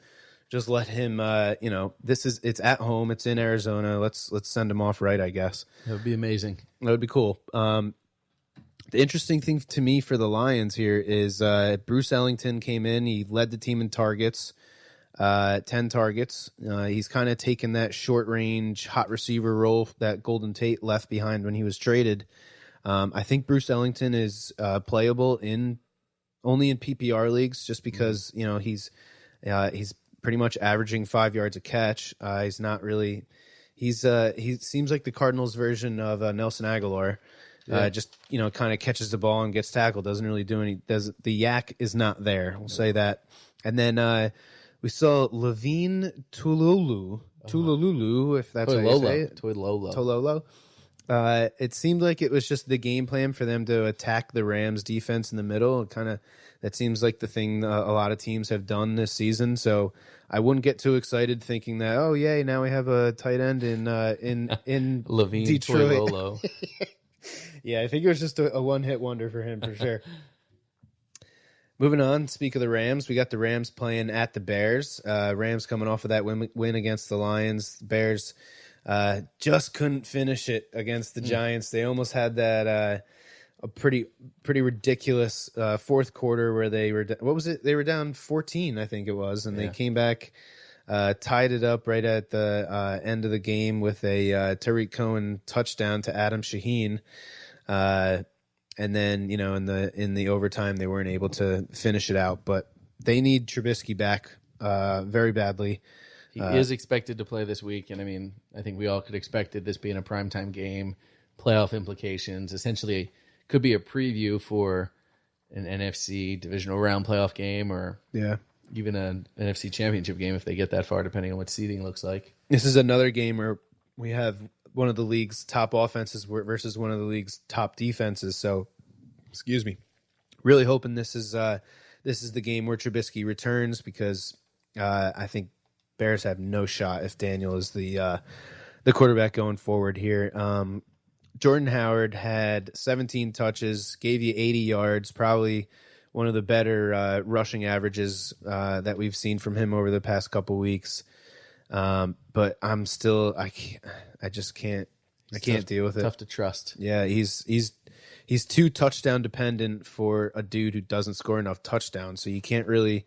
just let him, it's at home, it's in Arizona, let's send him off right, I guess. That would be amazing. That would be cool. The interesting thing to me for the Lions here is Bruce Ellington came in. He led the team in targets, 10 targets. He's kind of taken that short-range hot receiver role that Golden Tate left behind when he was traded. I think Bruce Ellington is playable only in PPR leagues just because he's pretty much averaging 5 yards a catch. He's not really he seems like the Cardinals version of Nelson Aguilar. Yeah. Just kind of catches the ball and gets tackled. Doesn't really do any. The yak is not there. We'll say that. And then we saw Levine Tululu, if that's how you say it. Tololo. It seemed like it was just the game plan for them to attack the Rams defense in the middle. That seems like the thing a lot of teams have done this season. So I wouldn't get too excited thinking that, oh yay, now we have a tight end in Levine Detroit. Tololo. Yeah, I think it was just a one-hit wonder for him, for sure. Moving on, speak of the Rams, we got the Rams playing at the Bears. Rams coming off of that win against the Lions. Bears just couldn't finish it against the Giants. They almost had that a pretty ridiculous fourth quarter where they were, what was it? They were down 14, I think it was, and they came back, tied it up right at the end of the game with a Tariq Cohen touchdown to Adam Shaheen. And then, in the overtime, they weren't able to finish it out, but they need Trubisky back very badly. He is expected to play this week, and I think we all could expect this being a primetime game, playoff implications. Essentially, could be a preview for an NFC divisional round playoff game, or even an NFC championship game if they get that far, depending on what seeding looks like. This is another game where we have one of the league's top offenses versus one of the league's top defenses. So, excuse me, really hoping this is the game where Trubisky returns, because I think Bears have no shot if Daniel is the quarterback going forward here. Jordan Howard had 17 touches, gave you 80 yards, probably one of the better rushing averages that we've seen from him over the past couple weeks. But I'm still, I can't deal with it. Tough to trust. Yeah, he's too touchdown dependent for a dude who doesn't score enough touchdowns. So you can't really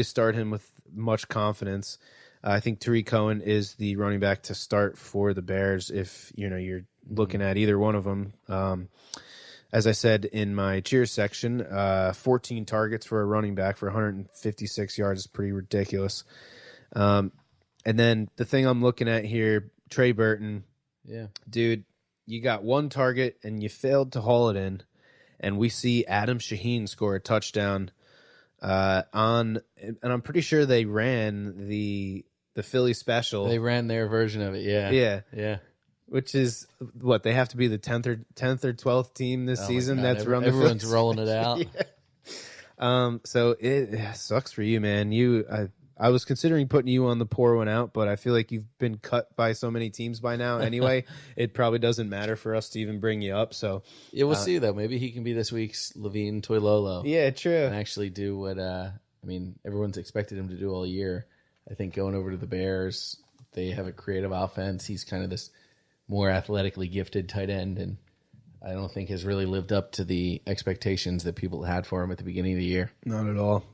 start him with much confidence. I think Tariq Cohen is the running back to start for the Bears if you're looking at either one of them. As I said in my cheers section, 14 targets for a running back for 156 yards is pretty ridiculous. And then the thing I'm looking at here, Trey Burton. Yeah. Dude, you got one target and you failed to haul it in. And we see Adam Shaheen score a touchdown and I'm pretty sure they ran the Philly special. They ran their version of it, yeah. Yeah. Yeah. Which is what they have to be the 10th or 12th team this season that's run the everyone's Philly rolling it out. Yeah. So it sucks for you, man. I was considering putting you on the pour one out, but I feel like you've been cut by so many teams by now anyway. It probably doesn't matter for us to even bring you up. So yeah, we'll see though. Maybe he can be this week's Levine Toilolo. Yeah, true. And actually do what everyone's expected him to do all year. I think going over to the Bears, they have a creative offense. He's kind of this more athletically gifted tight end, and I don't think has really lived up to the expectations that people had for him at the beginning of the year. Not at all.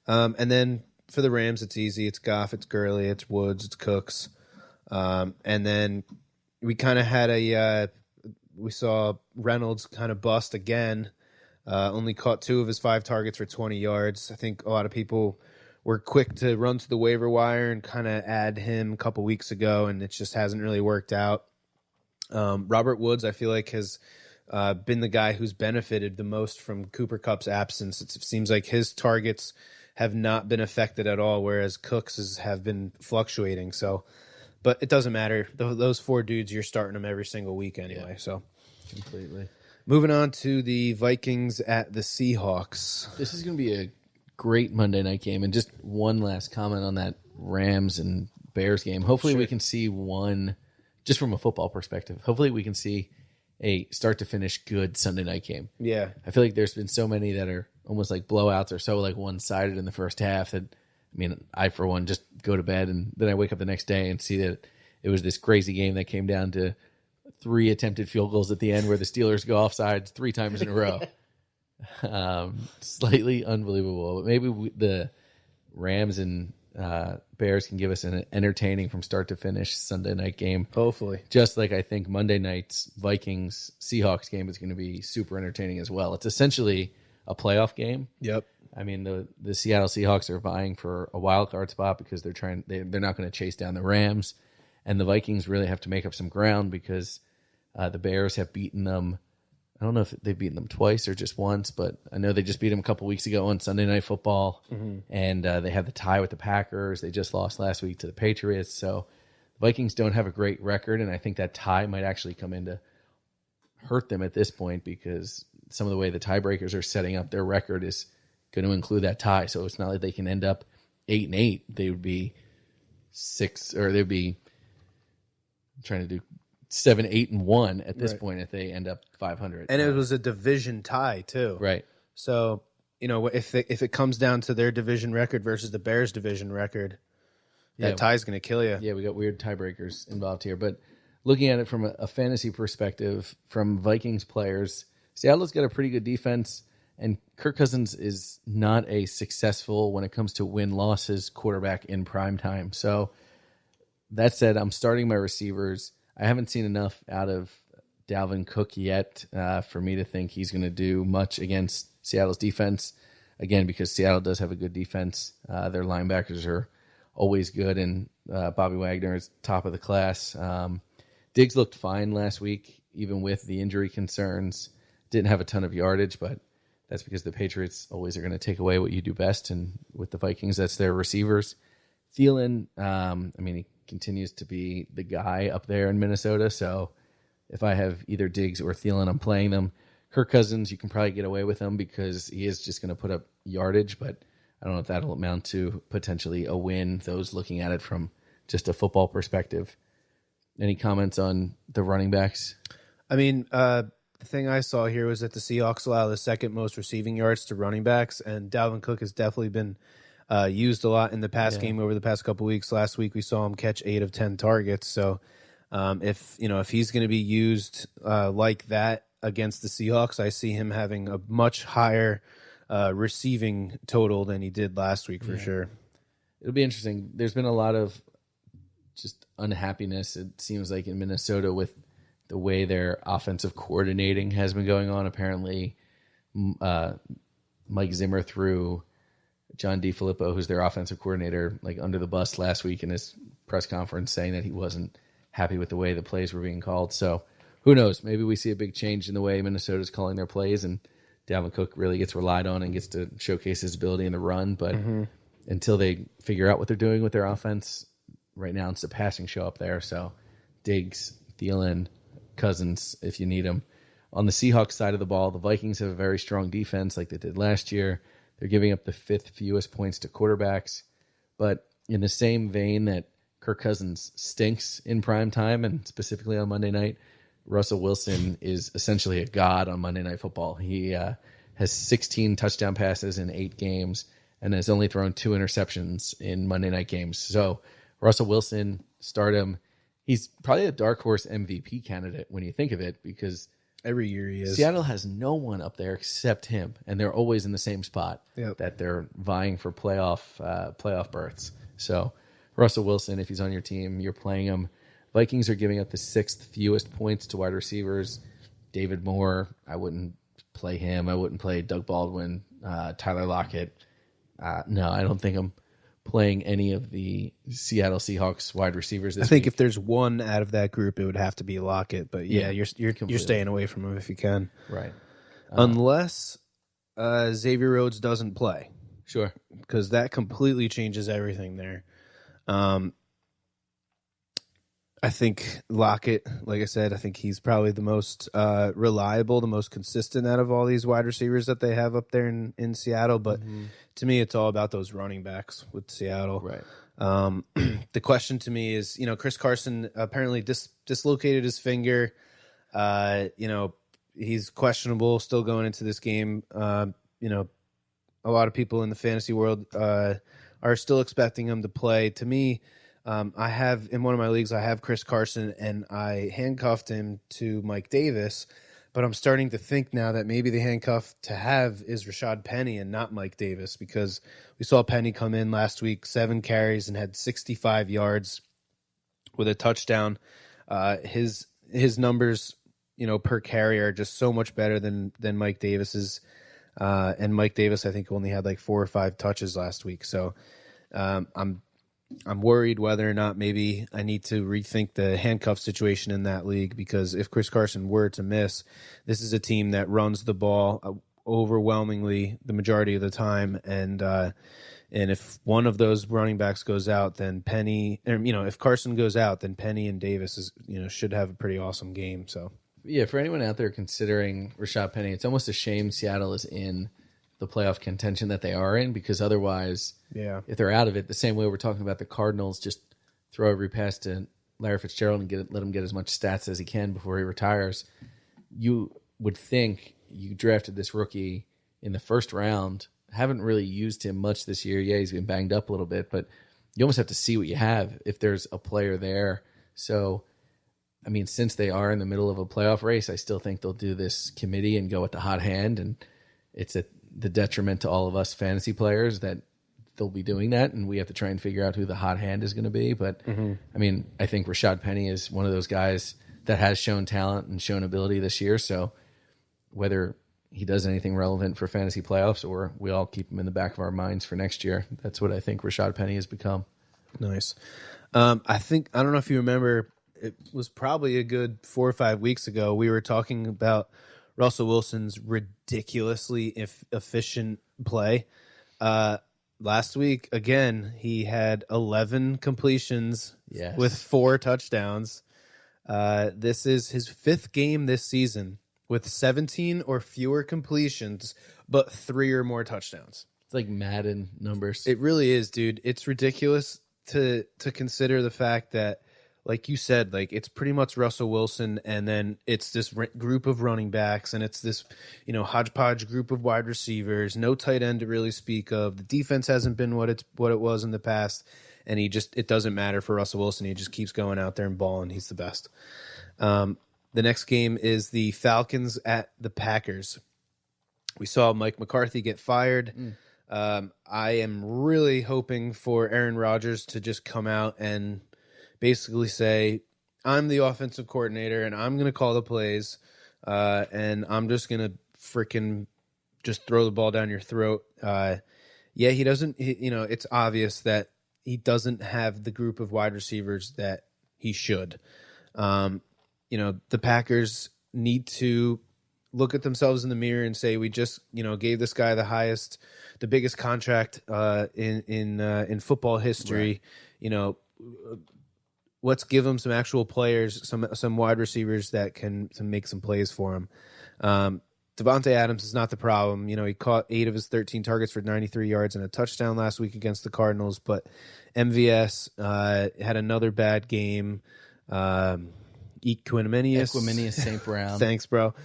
And then for the Rams, it's easy. It's Goff, it's Gurley, it's Woods, it's Cooks. And then we kind of had we saw Reynolds kind of bust again. Only caught 2 of his 5 targets for 20 yards. I think a lot of people were quick to run to the waiver wire and kind of add him a couple weeks ago, and it just hasn't really worked out. Robert Woods, I feel like, has been the guy who's benefited the most from Cooper Kupp's absence. It seems like his targets have not been affected at all, whereas Cook's have been fluctuating. So, but it doesn't matter. Those 4 dudes, you're starting them every single week anyway. Yeah, so completely. Moving on to the Vikings at the Seahawks. This is going to be a great Monday night game. And just one last comment on that Rams and Bears game. Hopefully we can see one, just from a football perspective, hopefully we can see a start to finish good Sunday night game. Yeah. I feel like there's been so many that are almost like blowouts or so like one-sided in the first half that, I, for one, just go to bed and then I wake up the next day and see that it was this crazy game that came down to 3 attempted field goals at the end where the Steelers go offsides 3 times in a row. Slightly unbelievable. But maybe the Rams and Bears can give us an entertaining from start to finish Sunday night game. Hopefully. Just like I think Monday night's Vikings-Seahawks game is going to be super entertaining as well. It's essentially a playoff game. Yep. The Seattle Seahawks are vying for a wild card spot because they're not going to chase down the Rams, and the Vikings really have to make up some ground because the Bears have beaten them. I don't know if they've beaten them twice or just once, but I know they just beat them a couple weeks ago on Sunday Night Football, and they have the tie with the Packers. They just lost last week to the Patriots, so the Vikings don't have a great record, and I think that tie might actually come in to hurt them at this point because some of the way the tiebreakers are setting up their record is going to include that tie, so it's not like they can end up 8-8. They would be 6, or they'd be trying to do 7-8-1 at this point if they end up 500. And it was a division tie too, right? So if it comes down to their division record versus the Bears' division record, that tie's going to kill you. Yeah, we got weird tiebreakers involved here. But looking at it from a fantasy perspective, from Vikings players, Seattle's got a pretty good defense, and Kirk Cousins is not a successful when it comes to win-losses quarterback in prime time. So that said, I'm starting my receivers. I haven't seen enough out of Dalvin Cook yet for me to think he's going to do much against Seattle's defense. Again, because Seattle does have a good defense. Their linebackers are always good, and Bobby Wagner is top of the class. Diggs looked fine last week, even with the injury concerns. Didn't have a ton of yardage, but that's because the Patriots always are going to take away what you do best, and with the Vikings, that's their receivers. Thielen, he continues to be the guy up there in Minnesota. So if I have either Diggs or Thielen, I'm playing them. Kirk Cousins, you can probably get away with him because he is just going to put up yardage, but I don't know if that'll amount to potentially a win, those looking at it from just a football perspective. Any comments on the running backs? The thing I saw here was that the Seahawks allow the second most receiving yards to running backs, and Dalvin Cook has definitely been used a lot in the pass game over the past couple weeks. Last week we saw him catch 8 of 10 targets. So if he's going to be used like that against the Seahawks, I see him having a much higher receiving total than he did last week for sure. it'll be interesting. There's been a lot of just unhappiness, it seems like, in Minnesota with the way their offensive coordinating has been going on. Apparently, Mike Zimmer threw John DeFilippo, who's their offensive coordinator, like under the bus last week in his press conference, saying that he wasn't happy with the way the plays were being called. So who knows? Maybe we see a big change in the way Minnesota's calling their plays, and Dalvin Cook really gets relied on and gets to showcase his ability in the run. But until they figure out what they're doing with their offense, right now it's the passing show up there. So Diggs, Thielen, Cousins, if you need them. On the Seahawks side of the ball, the Vikings have a very strong defense like they did last year. They're giving up the 5th fewest points to quarterbacks. But in the same vein that Kirk Cousins stinks in prime time, and specifically on Monday night, Russell Wilson is essentially a god on Monday Night Football. He has 16 touchdown passes in 8 games and has only thrown 2 interceptions in Monday night games. So Russell Wilson, start him. He's probably a dark horse MVP candidate when you think of it, because every year he is. Seattle has no one up there except him, and they're always in the same spot that they're vying for playoff berths. So Russell Wilson, if he's on your team, you're playing him. Vikings are giving up the 6th fewest points to wide receivers. David Moore, I wouldn't play him. I wouldn't play Doug Baldwin, Tyler Lockett. No, I don't think I'm playing any of the Seattle Seahawks wide receivers this week. I think if there's one out of that group, it would have to be Lockett. But you're staying away from him if you can. Right. Unless Xavier Rhodes doesn't play. Sure. Because that completely changes everything there. I think Lockett, like I said, I think he's probably the most reliable, the most consistent out of all these wide receivers that they have up there in Seattle. But to me, it's all about those running backs with Seattle. Right. The question to me is, Chris Carson apparently dislocated his finger. He's questionable still going into this game. A lot of people in the fantasy world are still expecting him to play. To me, I have in one of my leagues, I have Chris Carson, and I handcuffed him to Mike Davis. But I'm starting to think now that maybe the handcuff to have is Rashad Penny and not Mike Davis, because we saw Penny come in last week, 7 carries and had 65 yards with a touchdown. His numbers, per carry are just so much better than Mike Davis's. And Mike Davis, I think, only had like 4 or 5 touches last week. So I'm worried whether or not maybe I need to rethink the handcuff situation in that league, because if Chris Carson were to miss, this is a team that runs the ball overwhelmingly the majority of the time, and if one of those running backs goes out, then Penny, if Carson goes out, then Penny and Davis should have a pretty awesome game. So yeah, for anyone out there considering Rashad Penny, it's almost a shame Seattle is in the playoff contention that they are in, because otherwise, if they're out of it, the same way we're talking about the Cardinals, just throw every pass to Larry Fitzgerald and let him get as much stats as he can before he retires. You would think you drafted this rookie in the first round, haven't really used him much this year. Yeah, he's been banged up a little bit, but you almost have to see what you have if there's a player there. So, I mean, since they are in the middle of a playoff race, I still think they'll do this committee and go with the hot hand, and it's the detriment to all of us fantasy players that they'll be doing that, and we have to try and figure out who the hot hand is going to be. But I mean, I think Rashad Penny is one of those guys that has shown talent and shown ability this year. So whether he does anything relevant for fantasy playoffs or we all keep him in the back of our minds for next year, that's what I think Rashad Penny has become. Nice. I don't know if you remember, it was probably a good 4 or 5 weeks ago, we were talking about Russell Wilson's ridiculously efficient play. Last week, again, he had 11 completions with 4 touchdowns. This is his 5th game this season with 17 or fewer completions, but 3 or more touchdowns. It's like Madden numbers. It really is, dude. It's ridiculous to consider the fact that, like you said, like it's pretty much Russell Wilson, and then it's this group of running backs, and it's this, hodgepodge group of wide receivers. No tight end to really speak of. The defense hasn't been what it was in the past, and it doesn't matter for Russell Wilson. He just keeps going out there and balling. He's the best. The next game is the Falcons at the Packers. We saw Mike McCarthy get fired. I am really hoping for Aaron Rodgers to just come out and basically say, I'm the offensive coordinator and I'm going to call the plays, and I'm just going to freaking just throw the ball down your throat. Yeah, he doesn't, it's obvious that he doesn't have the group of wide receivers that he should. The Packers need to look at themselves in the mirror and say, we just, gave this guy the biggest contract in football history. Right. Let's give him some actual players, some wide receivers that can make some plays for him. Devontae Adams is not the problem. He caught 8 of his 13 targets for 93 yards and a touchdown last week against the Cardinals, but MVS had another bad game. Equiminius St. Brown. Thanks, bro.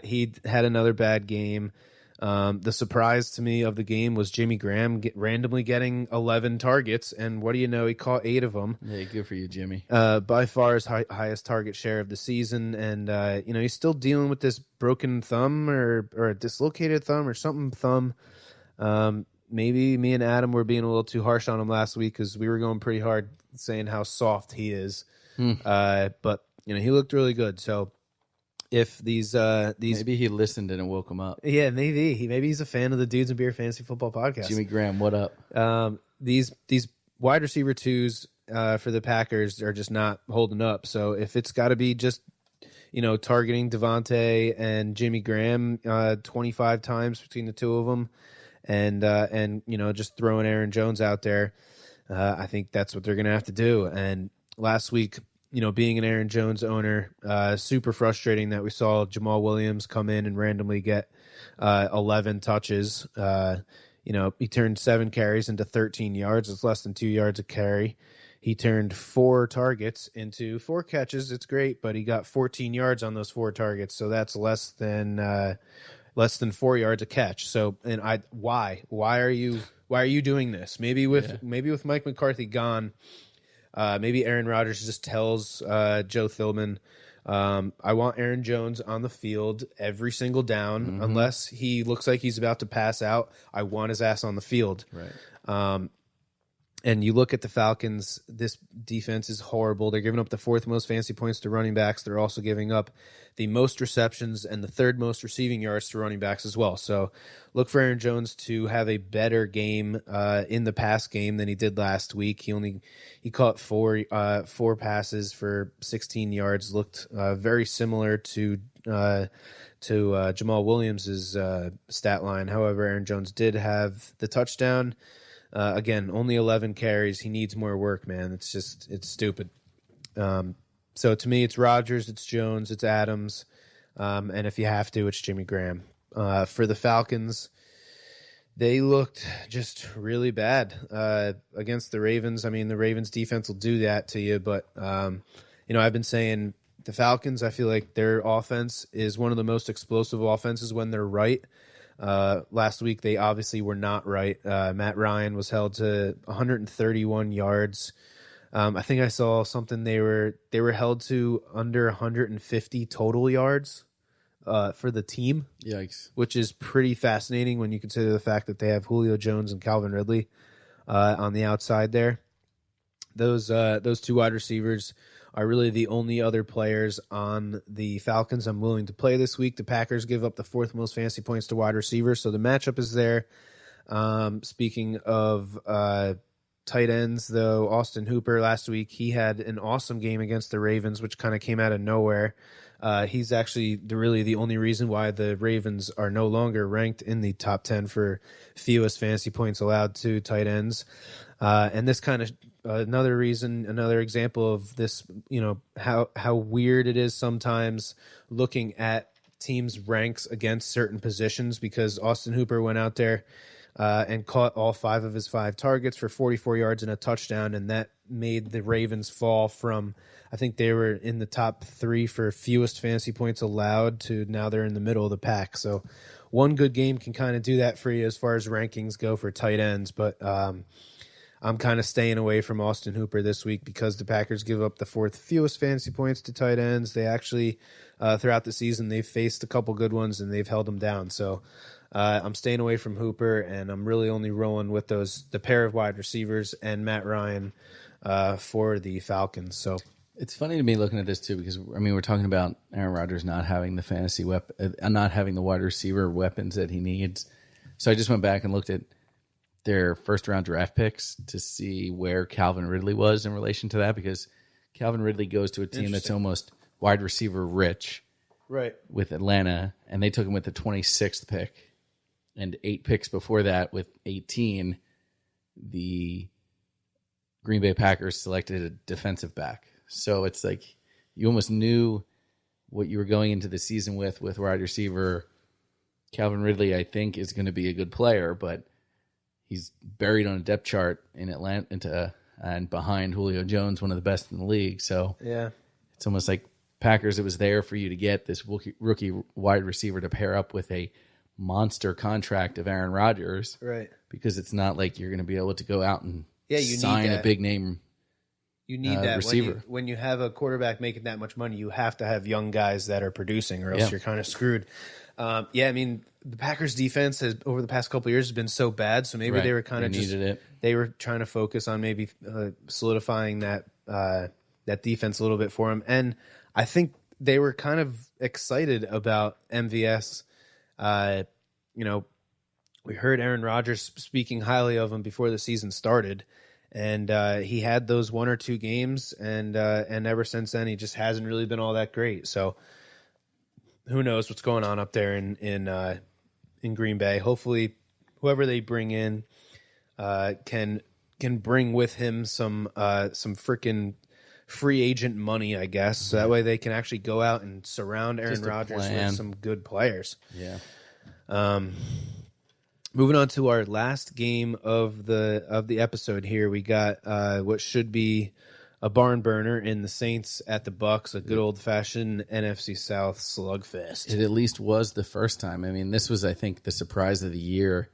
He had another bad game. The surprise to me of the game was Jimmy Graham randomly getting 11 targets, and what do you know? He caught 8 of them. Yeah, good for you, Jimmy. By far his highest target share of the season, and he's still dealing with this broken thumb or a dislocated thumb or something thumb. Maybe me and Adam were being a little too harsh on him last week because we were going pretty hard saying how soft he is. But he looked really good. So if these maybe he listened and it woke him up. Yeah, maybe he's a fan of the Dudes and Beer Fantasy Football Podcast. Jimmy Graham, what up? These wide receiver twos for the Packers are just not holding up. So if it's got to be just targeting Devontae and Jimmy Graham 25 times between the two of them, and just throwing Aaron Jones out there, I think that's what they're going to have to do. And last week, being an Aaron Jones owner, super frustrating that we saw Jamal Williams come in and randomly get 11 touches. He turned 7 carries into 13 yards. It's less than 2 yards a carry. He turned 4 targets into 4 catches. It's great, but he got 14 yards on those 4 targets, so that's less than 4 yards a catch. So, and why are you doing this? Maybe with Mike McCarthy gone. Maybe Aaron Rodgers just tells Joe Thilman, I want Aaron Jones on the field every single down. Unless he looks like he's about to pass out, I want his ass on the field. Right. And you look at the Falcons, this defense is horrible. They're giving up the 4th most fantasy points to running backs. They're also giving up the most receptions and the 3rd most receiving yards to running backs as well. So look for Aaron Jones to have a better game in the pass game than he did last week. He caught 4 passes for 16 yards. Looked very similar to Jamal Williams' stat line. However, Aaron Jones did have the touchdown. Again, only 11 carries. He needs more work, man. It's stupid. So to me, it's Rodgers, it's Jones, it's Adams, and if you have to, it's Jimmy Graham. For the Falcons, they looked just really bad against the Ravens. I mean, the Ravens defense will do that to you, but I've been saying the Falcons, I feel like their offense is one of the most explosive offenses when they're right. Last week, they obviously were not right. Matt Ryan was held to 131 yards. I think I saw something they were held to under 150 total yards for the team. Yikes. Which is pretty fascinating when you consider the fact that they have Julio Jones and Calvin Ridley on the outside there. Those 2 wide receivers are really the only other players on the Falcons I'm willing to play this week. The Packers give up the 4th most fantasy points to wide receivers, so the matchup is there. Speaking of tight ends, though, Austin Hooper last week, he had an awesome game against the Ravens, which kind of came out of nowhere. He's actually really the only reason why the Ravens are no longer ranked in the top 10 for fewest fantasy points allowed to tight ends. And this kind of another example of this, how weird it is sometimes looking at teams' ranks against certain positions, because Austin Hooper went out there and caught all 5 of his 5 targets for 44 yards and a touchdown, and that made the Ravens fall from, I think they were in the top 3 for fewest fantasy points allowed to now they're in the middle of the pack. So one good game can kind of do that for you as far as rankings go for tight ends, but I'm kind of staying away from Austin Hooper this week because the Packers give up the 4th fewest fantasy points to tight ends. They actually, throughout the season, they've faced a couple good ones and they've held them down. So I'm staying away from Hooper, and I'm really only rolling with the pair of wide receivers and Matt Ryan for the Falcons. So it's funny to me looking at this too, because I mean we're talking about Aaron Rodgers not having the fantasy weapon, not having the wide receiver weapons that he needs. So I just went back and looked at their first round draft picks to see where Calvin Ridley was in relation to that, because Calvin Ridley goes to a team that's almost wide receiver rich, right, with Atlanta, and they took him with the 26th pick, and 8 picks before that with 18, the Green Bay Packers selected a defensive back. So it's like you almost knew what you were going into the season with wide receiver. Calvin Ridley, I think, is going to be a good player, but he's buried on a depth chart in Atlanta and behind Julio Jones, one of the best in the league. So yeah, it's almost like Packers, it was there for you to get this rookie wide receiver to pair up with a monster contract of Aaron Rodgers. Right. Because it's not like you're going to be able to go out and you sign need a big name You need that receiver. When you have a quarterback making that much money, you have to have young guys that are producing, or else you're kind of screwed. I mean, the Packers defense has over the past couple of years has been so bad, so maybe they were kind of just needed it. They were trying to focus on maybe solidifying that defense a little bit for him, and I think they were kind of excited about MVS. We heard Aaron Rodgers speaking highly of him before the season started. And he had those 1 or 2 games, and ever since then, he just hasn't really been all that great. So who knows what's going on up there in Green Bay? Hopefully, whoever they bring in can bring with him some freaking free agent money, I guess. So that way they can actually go out and surround Aaron Rodgers with some good players. Yeah. Moving on to our last game of the episode here, we got what should be a barn burner in the Saints at the Bucks, a good old-fashioned NFC South slugfest. It at least was the first time. I mean, this was, I think, the surprise of the year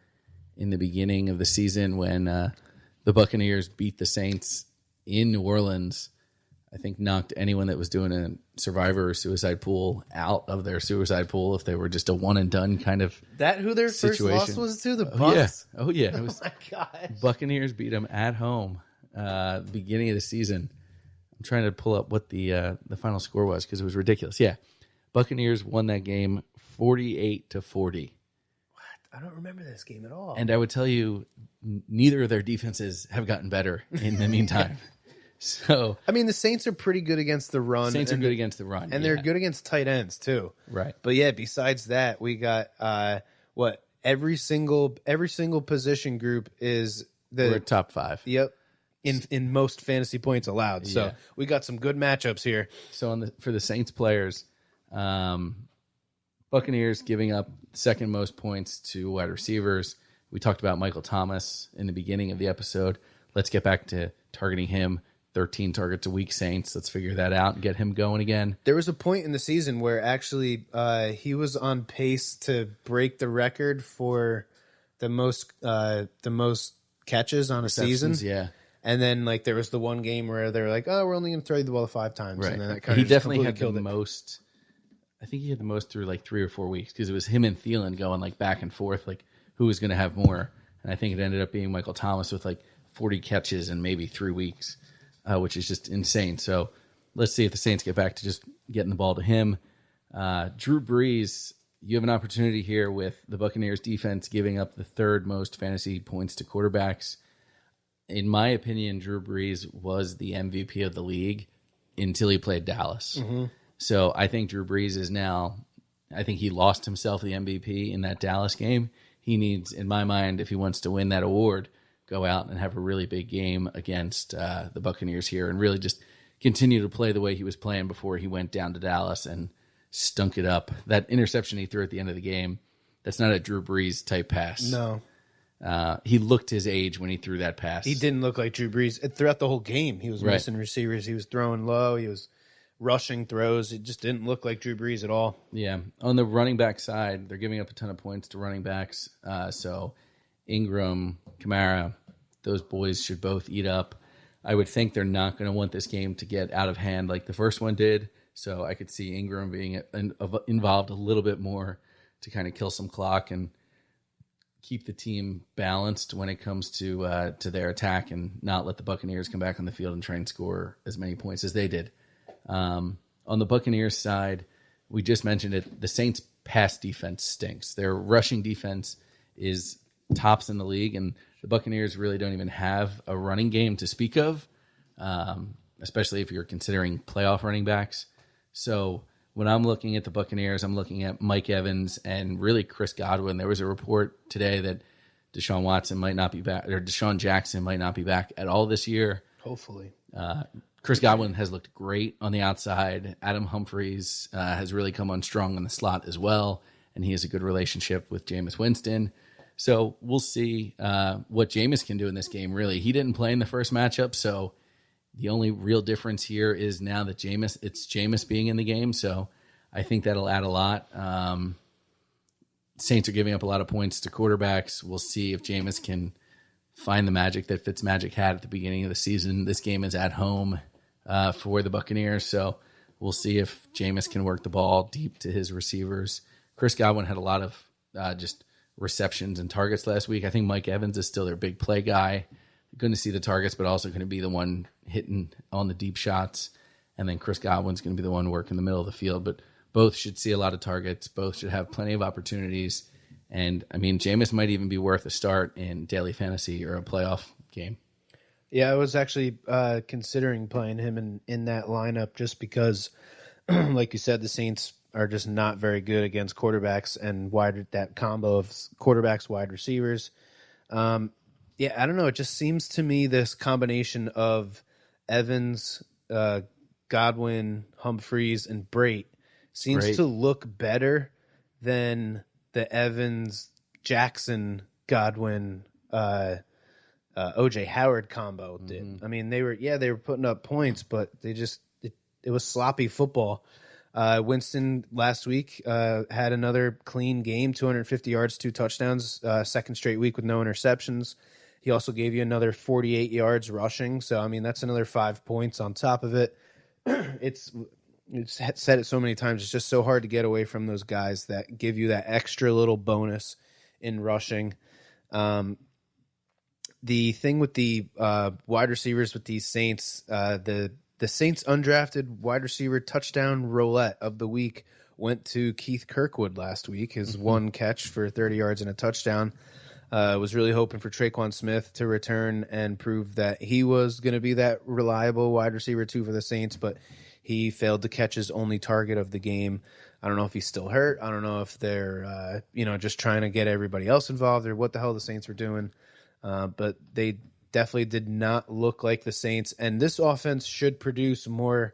in the beginning of the season when the Buccaneers beat the Saints in New Orleans. I think knocked anyone that was doing a survivor or suicide pool out of their suicide pool if they were just a one-and-done kind of That who their situation. first loss was to? The Bucks? Oh, yeah. It was, my gosh. Buccaneers beat them at home the beginning of the season. I'm trying to pull up what the final score was because it was ridiculous. Yeah. Buccaneers won that game 48-40. What? I don't remember this game at all. And I would tell you, neither of their defenses have gotten better in the meantime. So I mean, the Saints are pretty good against the run. Saints are good against the run. And they're good against tight ends, too. Right. But yeah, besides that, we got every single position group is we're top 5. Yep. In most fantasy points allowed. So we got some good matchups here. So for the Saints players, Buccaneers giving up second most points to wide receivers. We talked about Michael Thomas in the beginning of the episode. Let's get back to targeting him. 13 targets a week, Saints. Let's figure that out and get him going again. There was a point in the season where actually he was on pace to break the record for the most catches on a season. Yeah. And then there was the one game where they were like, "Oh, we're only going to throw you the ball 5 times." Right. And then that kind he of definitely had killed the it. most. I think he had the most through 3 or 4 weeks because it was him and Thielen going back and forth, who was going to have more. And I think it ended up being Michael Thomas with 40 catches in maybe 3 weeks. Which is just insane. So let's see if the Saints get back to just getting the ball to him. Drew Brees, you have an opportunity here with the Buccaneers defense giving up the 3rd most fantasy points to quarterbacks. In my opinion, Drew Brees was the MVP of the league until he played Dallas. Mm-hmm. So I think Drew Brees is now, I think he lost himself the MVP in that Dallas game. He needs, in my mind, if he wants to win that award, go out and have a really big game against the Buccaneers here and really just continue to play the way he was playing before he went down to Dallas and stunk it up. That interception he threw at the end of the game, that's not a Drew Brees type pass. No. He looked his age when he threw that pass. He didn't look like Drew Brees. Throughout the whole game, he was missing receivers. He was throwing low. He was rushing throws. It just didn't look like Drew Brees at all. Yeah. On the running back side, they're giving up a ton of points to running backs. So Ingram, Kamara, those boys should both eat up. I would think they're not going to want this game to get out of hand like the first one did. So I could see Ingram being involved a little bit more to kind of kill some clock and keep the team balanced when it comes to their attack and not let the Buccaneers come back on the field and try and score as many points as they did. On the Buccaneers side, we just mentioned it. The Saints' pass defense stinks. Their rushing defense is tops in the league, and the Buccaneers really don't even have a running game to speak of, especially if you're considering playoff running backs. So when I'm looking at the Buccaneers, I'm looking at Mike Evans and really Chris Godwin. There was a report today that Deshaun Watson might not be back, or Deshaun Jackson might not be back at all this year. Hopefully. Chris Godwin has looked great on the outside. Adam Humphries has really come on strong in the slot as well, and he has a good relationship with Jameis Winston. So we'll see what Jameis can do in this game, really. He didn't play in the first matchup, so the only real difference here is now that it's Jameis being in the game, so I think that'll add a lot. Saints are giving up a lot of points to quarterbacks. We'll see if Jameis can find the magic that Fitzmagic had at the beginning of the season. This game is at home for the Buccaneers, so we'll see if Jameis can work the ball deep to his receivers. Chris Godwin had a lot of just receptions and targets last week. I think Mike Evans is still their big play guy. Going to see the targets, but also going to be the one hitting on the deep shots. And then Chris Godwin's going to be the one working the middle of the field. But both should see a lot of targets. Both should have plenty of opportunities. And, I mean, Jameis might even be worth a start in daily fantasy or a playoff game. Yeah, I was actually considering playing him in that lineup just because, like you said, the Saints are just not very good against quarterbacks and that combo of quarterbacks, wide receivers. Yeah, I don't know. It just seems to me this combination of Evans, Godwin, Humphreys, and Brate seems to look better than the Evans, Jackson, Godwin, O.J. Howard combo did. Mm-hmm. I mean, they were putting up points, but it was sloppy football. Winston last week had another clean game, 250 yards, 2 touchdowns, second straight week with no interceptions. He also gave you another 48 yards rushing. So, I mean, that's another 5 points on top of it. It's said it so many times. It's just so hard to get away from those guys that give you that extra little bonus in rushing. The thing with the wide receivers with these Saints, the Saints undrafted wide receiver touchdown roulette of the week went to Keith Kirkwood last week. His one catch for 30 yards and a touchdown. Was really hoping for Traquan Smith to return and prove that he was going to be that reliable wide receiver too for the Saints, but he failed to catch his only target of the game. I don't know if he's still hurt. I don't know if they're just trying to get everybody else involved or what the hell the Saints were doing. But they definitely did not look like the Saints. And this offense should produce more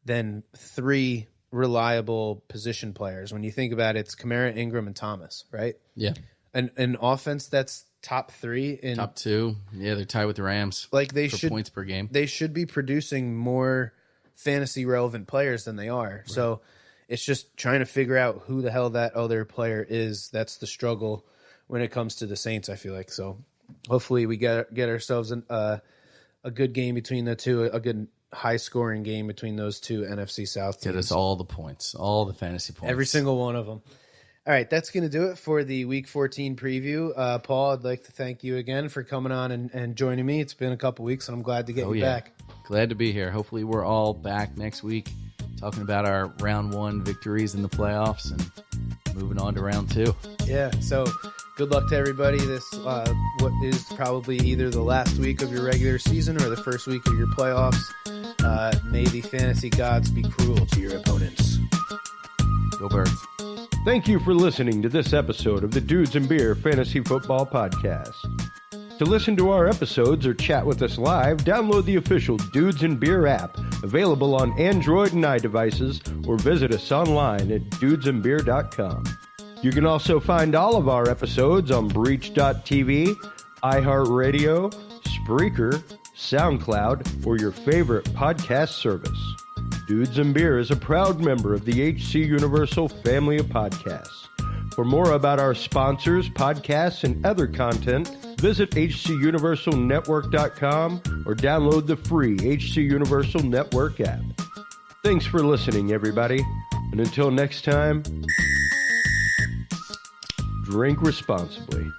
than 3 reliable position players. When you think about it, it's Kamara, Ingram, and Thomas, right? Yeah. An offense that's top 3 in top 2. Yeah, they're tied with the Rams. Like they for should points per game. They should be producing more fantasy relevant players than they are. Right. So it's just trying to figure out who the hell that other player is. That's the struggle when it comes to the Saints, I feel like. So hopefully we get ourselves a good game between the two, a good high scoring game between those two NFC South teams. Get us all the points, all the fantasy points. Every single one of them. All right, that's going to do it for the Week 14 preview. Paul, I'd like to thank you again for coming on and joining me. It's been a couple weeks, and I'm glad to get you back. Glad to be here. Hopefully we're all back next week talking about our round 1 victories in the playoffs and moving on to round 2. Yeah, so good luck to everybody. This what is probably either the last week of your regular season or the first week of your playoffs. May the fantasy gods be cruel to your opponents. Go Birds. Thank you for listening to this episode of the Dudes and Beer Fantasy Football Podcast. To listen to our episodes or chat with us live, download the official Dudes and Beer app, available on Android and iDevices, or visit us online at dudesandbeer.com. You can also find all of our episodes on Breach.tv, iHeartRadio, Spreaker, SoundCloud, or your favorite podcast service. Dudes and Beer is a proud member of the HC Universal family of podcasts. For more about our sponsors, podcasts, and other content, visit hcuniversalnetwork.com or download the free HC Universal Network app. Thanks for listening, everybody. And until next time, drink responsibly.